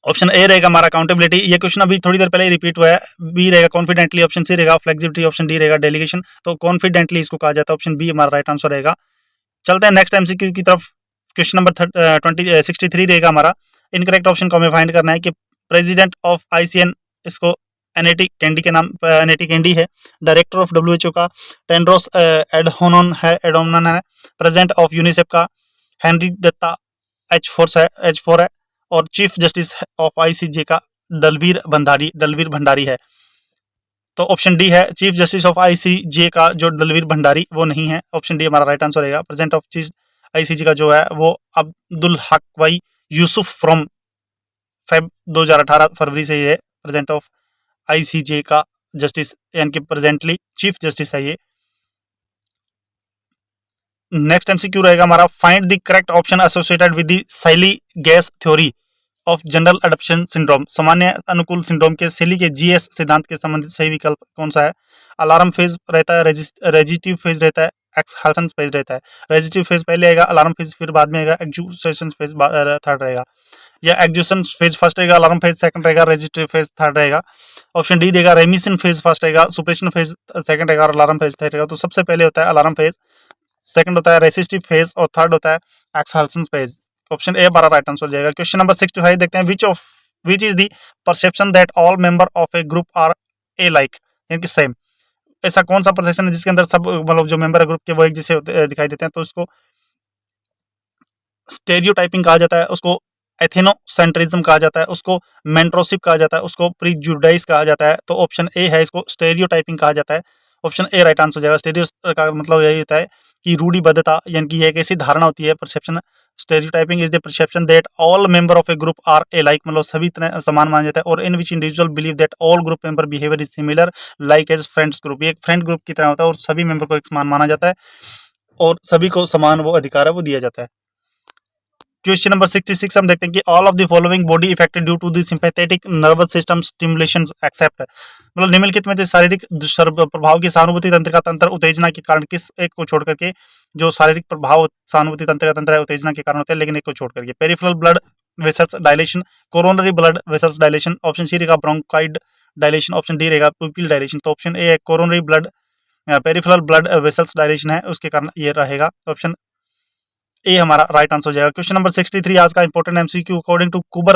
ऑप्शन ए रहेगा हमारा अकाउंटेबिलिटी। ये क्वेश्चन अभी थोड़ी देर पहले ही रिपीट हुआ है। बी रहेगा कॉन्फिडेंटली, ऑप्शन सी रहेगा फ्लेक्सिबिलिटी, ऑप्शन डी रहेगा डेलीगेशन। तो कॉन्फिडेंटली इसको कहा जाता है, ऑप्शन बी हमारा राइट आंसर रहेगा। चलते हैं नेक्स्ट एमसीक्यू की तरफ। क्वेश्चन नंबर 63 रहेगा हमारा। इनकरेक्ट ऑप्शन को हमें फाइंड करना है कि प्रेसिडेंट ऑफ आईसीएन, इसको एनएटी कैंडी के नाम, एनएटी कैंडी है। डायरेक्टर ऑफ डब्ल्यूएचओ का टेंड्रोस एडहोनन है। प्रेसिडेंट ऑफ यूनिसेफ का हेनरी दत्ता H4 है। और चीफ जस्टिस ऑफ आईसीजे का दलवीर भंडारी है। तो ऑप्शन डी है चीफ जस्टिस ऑफ आईसीजे का जो दलवीर भंडारी, वो नहीं है। ऑप्शन डी हमारा राइट आंसर रहेगा। प्रेसिडेंट ऑफ चीफ आईसीजे का जो है वो Abdul Haq Y Yusuf from Feb 2018 फरवरी से ये है प्रेसिडेंट ऑफ आईसीजे का जस्टिस, यानी कि प्रेजेंटली चीफ जस्टिस है ये। नेक्स्ट एमसीक्यू रहेगा हमारा, find the correct option associated with the Saili gas theory of general adoption syndrome, सामान्य अनुकूल सिंड्रोम के सेली के जीएस सिद्धांत के संबंधित सही विकल्प कौन सा है। अलार्म फेज रहता है, रेजिटिव फेज रहता है, एक्सहाल्सन फेज रहता है। रेजिटिव फेज पहले आएगा, अलार्म फेज फिर बाद में आएगा, एक्जूसेशन फेज थर्ड रहेगा, या एक्जूशन फेज फर्स्ट रहेगा, अलार्म फेज सेकंड रहेगा, रेजिटिव फेज थर्ड रहेगा। ऑप्शन डी रहेगा रेमिशन फेज फर्स्ट रहेगा, सुप्रेशन फेज सेकंड रहेगा और अलार्म फेज थर्ड रहेगा। तो सबसे पहले होता है अलार्म फेज, सेकंड होता है रेसिस्टिव फेज और थर्ड होता है एक्सहाल्सन फेज। ऑप्शन ए हमारा राइट आंसर हो जाएगा। क्वेश्चन नंबर 65 देखते हैं, which is the perception that all member of a group are alike, यानी कि सेम। ऐसा कौन सा परसेप्शन है जिसके अंदर सब मतलब जो मेंबर है ग्रुप के वो एक जैसे दिखाई देते हैं। तो उसको स्टेरियोटाइपिंग कहा जाता है, उसको एथेनोसेंट्रिज्म कहा जाता है, उसको मेंटरशिप कहा जाता है, उसको प्रीजुडाइज कहा जाता है। तो ऑप्शन ए है, इसको स्टेरियोटाइपिंग कहा जाता है। ऑप्शन ए राइट आंसर हो जाएगा। स्टेरियो का मतलब यही होता है कि रूढ़िबद्धता, यानी कि एक ऐसी धारणा होती है, perception. Stereotyping is the perception that all member of a group are alike, मतलब सभी तरह समान माना जाता है। और in which individual believe that all group member behaviour is similar like as friends group, ये एक फ्रेंड ग्रुप की तरह होता है और सभी मेंबर को एक समान माना जाता है और सभी को समान वो अधिकार है वो दिया जाता है। क्वेश्चन नंबर 66 हम देखते हैं कि all of the following body affected due to the sympathetic nervous system stimulations except, मतलब निम्नलिखित में से शारीरिक प्रभाव की सहानुभूति तंत्र का तंत्र उत्तेजना के कारण किस एक को छोड़ करके, जो शारीरिक प्रभाव सहानुभूति तंत्र का तंत्र है उत्तेजना के कारण होते हैं, लेकिन एक को छोड़ करके। Peripheral blood vessels dilation, coronary blood vessels dilation, option C रहेगा ब्रोंकाइड डायलेशन, ऑप्शन डी रहेगा पुपिल डायलेशन। तो ऑप्शन ए है coronary blood peripheral blood vessels dilation है, उसके कारण ये रहेगा। ऑप्शन ए हमारा राइट आंसर हो जाएगा। क्वेश्चन नंबर 63 आज का important MCQ, according to Kubler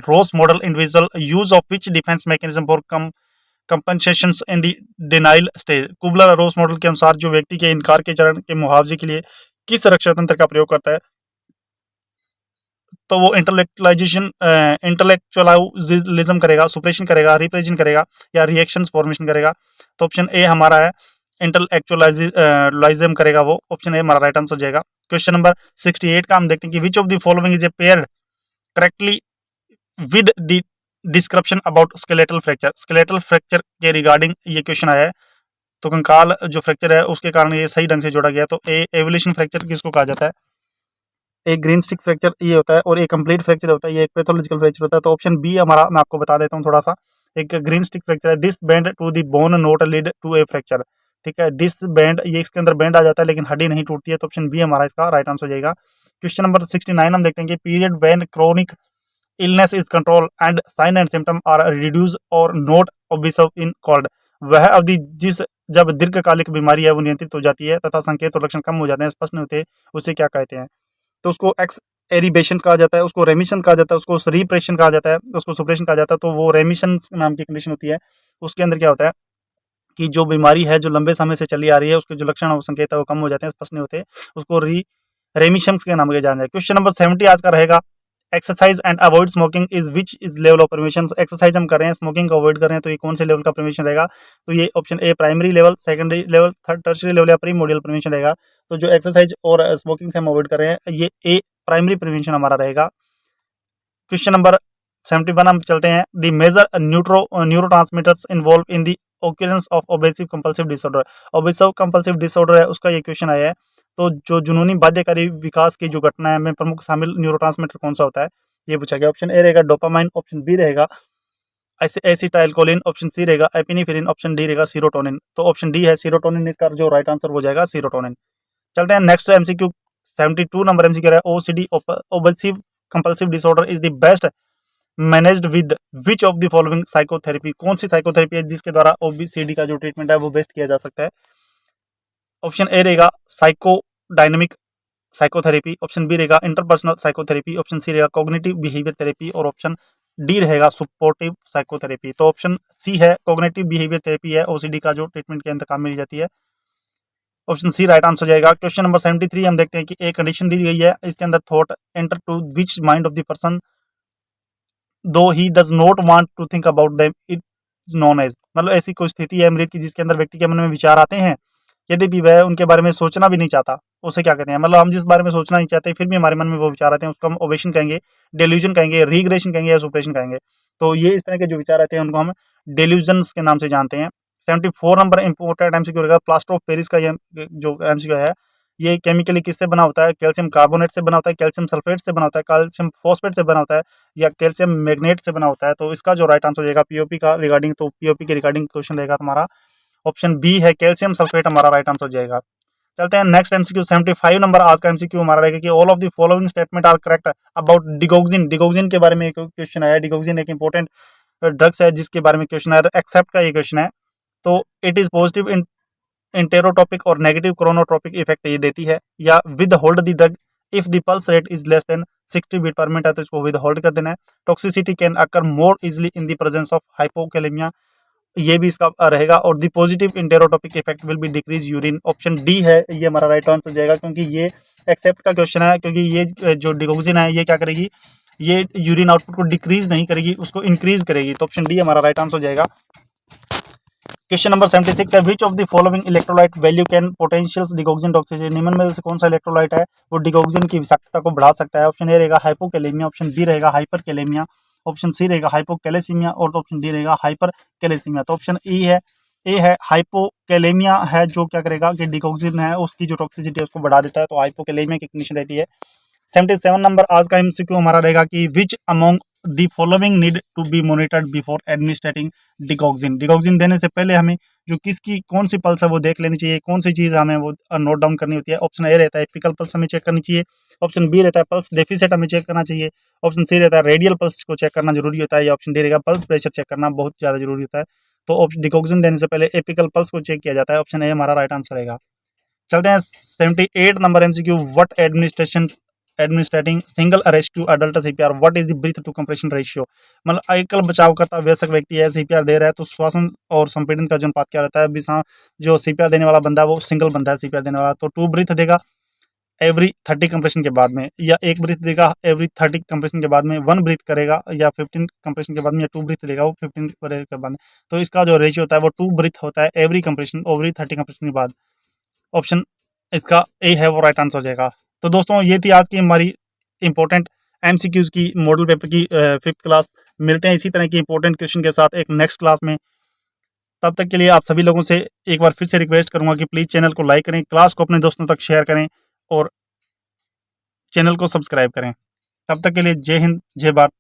Ross model individual use of which defence mechanism for compensations in the denial stage, Kubler Ross model के अनुसार जो व्यक्ति के इनकार के चरण के मुआवजे के लिए किस रक्षा तंत्र का प्रयोग करता है। तो वो इंटेलेक्चुअलिज्म करेगा, सुप्रेशन करेगा, रिप्रेजेंट करेगा, या रिएक्शंस फॉर्मेशन करेगा। तो ऑप्शन ए हमारा है इंटेलेक्चुअलिज्म करेगा वो, ऑप्शन ए हमारा राइट आंसर हो जाएगा। क्वेश्चन नंबर 68 का हम देखते हैं कि which of the following is a paired correctly with the description about skeletal fracture, skeletal fracture के रिगार्डिंग ये क्वेश्चन आया है। तो कंकाल जो फ्रैक्चर है उसके कारण ये सही ढंग से जोड़ा गया। तो ए एवोल्यूशन फ्रैक्चर किसको कहा जाता है, एक ग्रीन स्टिक फ्रैक्चर ये होता है, और एक कंप्लीट फ्रैक्चर होता है, ये एक पैथोलॉजिकल फ्रैक्चर होता है। तो ऑप्शन बी हमारा, मैं आपको बता देता हूँ थोड़ा सा, एक ग्रीन स्टिक फ्रैक्चर है, this bend to the bone not lead to a fracture, ठीक है। दिस बेंड, ये इसके अंदर बेंड आ जाता है लेकिन हड्डी नहीं टूटती है। तो ऑप्शन बी हमारा इसका राइट आंसर हो जाएगा। क्वेश्चन नंबर 69 हम देखते हैं कि period when chronic illness is control and sign and symptom are reduce और नोट ऑब्विसिव इन कॉल्ड, वह अवधि जिस जब दीर्घकालिक बीमारी है वो नियंत्रित हो जाती है तथा संकेत और लक्षण कम हो जाते हैं, स्पष्ट नहीं होते, उसे क्या कहते हैं? तो उसको एक्स एरिबेशन कहा जाता है, उसको रेमिशन कहा जाता है, उसको रिप्रेशन कहा जाता है, उसको सुप्रेशन कहा जाता है। तो वो रेमिशन नाम की कंडीशन होती है। उसके अंदर क्या होता है कि जो बीमारी है जो लंबे समय से चली आ रही है, उसके जो लक्षण और संकेत है वो कम हो जाते हैं, स्पष्ट नहीं होते, उसको रेमिशंस के नाम से जाना जाए। क्वेश्चन नंबर 70 आज का रहेगा, exercise and avoid smoking is which is level of prevention. Exercise हम कर रहे हैं, स्मोकिंग को अवॉइड कर रहे हैं, तो ये कौन से लेवल का प्रिवेंशन रहेगा? तो ये ऑप्शन ए primary level, secondary level, third tertiary level या प्रीमोडियल प्रिवेंशन रहेगा। तो जो एक्सरसाइज और स्मोकिंग से हम अवॉइड कर रहे हैं, ये ए प्राइमरी प्रिवेंशन हमारा रहेगा। क्वेश्चन नंबर 71 हम चलते हैं, the major neurotransmitters involve in the occurrence of obsessive compulsive disorder. Obsessive compulsive disorder है, उसका ये क्वेश्चन आया है। तो जो जुनूनी बाध्यकारी विकास की जो घटना है में प्रमुख शामिल न्यूरोट्रांसमीटर कौन सा होता है, ये पूछा गया। ऑप्शन ए रहेगा डोपामाइन, ऑप्शन बी रहेगा एसिटाइलकोलिन, ऑप्शन सी रहेगा एपिनेफ्रिन, ऑप्शन डी रहेगा सीरोटोनिन। तो ऑप्शन डी है सीरोटोनिन, इसका जो राइट आंसर हो जाएगा सीरोटोनिन। चलते हैं नेक्स्ट एमसीक्यू 72 नंबर एमसीक्यू है, OCD obsessive compulsive disorder is the best managed with which of the following psychotherapy. कौन सी साइकोथेरेपी है जिसके द्वारा ओबीसीडी का जो ट्रीटमेंट है वो बेस्ट किया जा सकता है? ऑप्शन ए रहेगा psychodynamic psychotherapy, option B रहेगा इंटरपर्सनल साइकोथेरेपी, ऑप्शन सी रहेगा कॉग्निटिव बिहेवियर थेरेपी और ऑप्शन डी रहेगा सपोर्टिव साइकोथेरेपी। तो ऑप्शन सी है कॉग्निटिव बिहेवियर थेरेपी है ओसीडी का जो ट्रीटमेंट के अंदर काम मिल जाती है। ऑप्शन सी राइट आंसर हो जाएगा। क्वेश्चन नंबर 73 हम देखते हैं कि एक कंडीशन दी गई है, इसके अंदर thought enter to which mind of the person though he does not want to think about them it is known as. मतलब ऐसी कोई स्थिति है मृत की जिसके अंदर व्यक्ति के मन में विचार आते हैं यदि वह उनके बारे में सोचना भी नहीं चाहता, उसे क्या कहते हैं? मतलब हम जिस बारे में सोचना नहीं चाहते फिर भी हमारे मन में वो विचार आते हैं, उसको हम ओवेशन कहेंगे, डेल्यूजन कहेंगे, रीग्रेशन कहेंगे या सुप्रेशन कहेंगे। तो ये इस तरह के जो विचार आते हैं उनको हम डेल्यूजन्स के नाम से जानते हैं। 74 नंबर इंपोर्टेंट एमसीक्यू रहेगा, प्लास्टर ऑफ पेरिस का ये जो एमसीक्यू है, ये केमिकली किससे बना होता है? कैल्शियम कार्बोनेट से बना होता है, कैल्शियम सल्फेट से बना होता है, कैल्शियम फॉस्फेट से बना होता है या कैल्शियम मैग्नेट से बना होता है? तो इसका जो राइट आंसर हो जाएगा पीओपी का रिगार्डिंग, तो पीओपी के रिगार्डिंग क्वेश्चन रहेगा तुम्हारा, ऑप्शन बी है कैल्शियम सल्फेट हमारा राइट आंसर हो जाएगा। चलते हैं नेक्स्ट एमसीक्यू 75 नंबर आज का एमसीक्यू हमारा रहेगा कि all of the following statement are correct about digoxin. Digoxin के बारे में एक क्वेश्चन आया, डिगोक्सिन एक इंपॉर्टेंट ड्रग्स है जिसके बारे में क्वेश्चन आया, एक्सेप्ट का ये क्वेश्चन है। तो it is positive in inotropic और नेगेटिव क्रोनोट्रोपिक इफेक्ट ये देती है, या withhold the drug if the pulse rate is less than 60 beat per minute है तो इसको विद होल्ड कर देना है। Toxicity can occur more easily in the presence of hypokalaemia, ये भी इसका रहेगा। और the positive inotropic effect will be decrease urine, option D है ये हमारा राइट आंसर हो जाएगा, क्योंकि ये एक्सेप्ट का क्वेश्चन है, क्योंकि ये जो डिगोक्सिन है ये क्या करेगी, ये यूरिन आउटपुट को डिक्रीज नहीं करेगी, उसको इंक्रीज करेगी। तो ऑप्शन डी हमारा राइट आंसर हो जाएगा। क्वेश्चन नंबर 76 है, which of the following electrolyte value can potentials digoxin toxicity. निम्न में से कौन सा इलेक्ट्रोलाइट है वो डिगोक्सिन की विषाक्तता को बढ़ा सकता है? ऑप्शन ए रहेगा हाइपोकैलेमिया, ऑप्शन बी रहेगा हाइपरकैलेमिया, ऑप्शन सी रहेगा हाइपोकैलेसीमिया और ऑप्शन डी रहेगा हाइपरकैलेसीमिया। तो ऑप्शन ए है हाइपोकैलेमिया है, जो क्या करेगा कि डिगोक्सिन है उसकी जो टॉक्सिसिटी है उसको बढ़ा देता है, तो हाइपोकैलेमिया की कंडीशन रहती है। 77 नंबर आज का एमसीक्यू हमारा रहेगा कि which among the following need to be monitored before administrating digoxin. Digoxin देने से पहले हमें जो किसकी कौन सी पल्स है वो देख लेनी चाहिए, कौन सी चीज़ हमें वो नोट डाउन करनी होती है। ऑप्शन ए रहता है एपिकल पल्स हमें चेक करनी चाहिए, ऑप्शन बी रहता है पल्स डेफिसिट हमें चेक करना चाहिए, ऑप्शन सी रहता है रेडियल पल्स को चेक करना जरूरी होता है, या ऑप्शन डी रहेगा पल्स प्रेशर चेक करना बहुत ज़्यादा जरूरी होता है। तो डिगोक्सिन देने से पहले एपिकल पल्स को चेक किया जाता है, ऑप्शन ए हमारा राइट आंसर रहेगा। चलते हैं 78 number MCQ, what administration administrating single arrest to adult CPR, what is the breath to compression ratio. मतलब एकल बचाव करता वयस्क व्यक्ति है सीपीआर दे रहा है तो श्वासन और संपीड़न का जो अनुपात क्या रहता है? अभी जो सीपीआर देने वाला बंदा है वो सिंगल बंदा है सीपीआर देने वाला, तो 2 ब्रीथ देगा एवरी 30 कंप्रेशन के बाद में, या 1 ब्रीथ देगा एवरी 30 कंप्रेशन के बाद में, 1 ब्रीथ करेगा या 15 कंप्रेशन के बाद में, या 2 ब्रीथ देगा वो 15 के बाद में। तो इसका जो रेशियो होता है वो 2 ब्रीथ होता है एवरी कंप्रेशन एवरी 30 कंप्रेशन के बाद। ऑप्शन इसका ए है वो राइट आंसर हो जाएगा। तो दोस्तों ये थी आज की हमारी इंपॉर्टेंट एमसीक्यूज की मॉडल पेपर की 5th क्लास। मिलते हैं इसी तरह की इंपॉर्टेंट क्वेश्चन के साथ एक नेक्स्ट क्लास में। तब तक के लिए आप सभी लोगों से एक बार फिर से रिक्वेस्ट करूंगा कि प्लीज़ चैनल को लाइक करें, क्लास को अपने दोस्तों तक शेयर करें और चैनल को सब्सक्राइब करें। तब तक के लिए जय हिंद, जय भारत,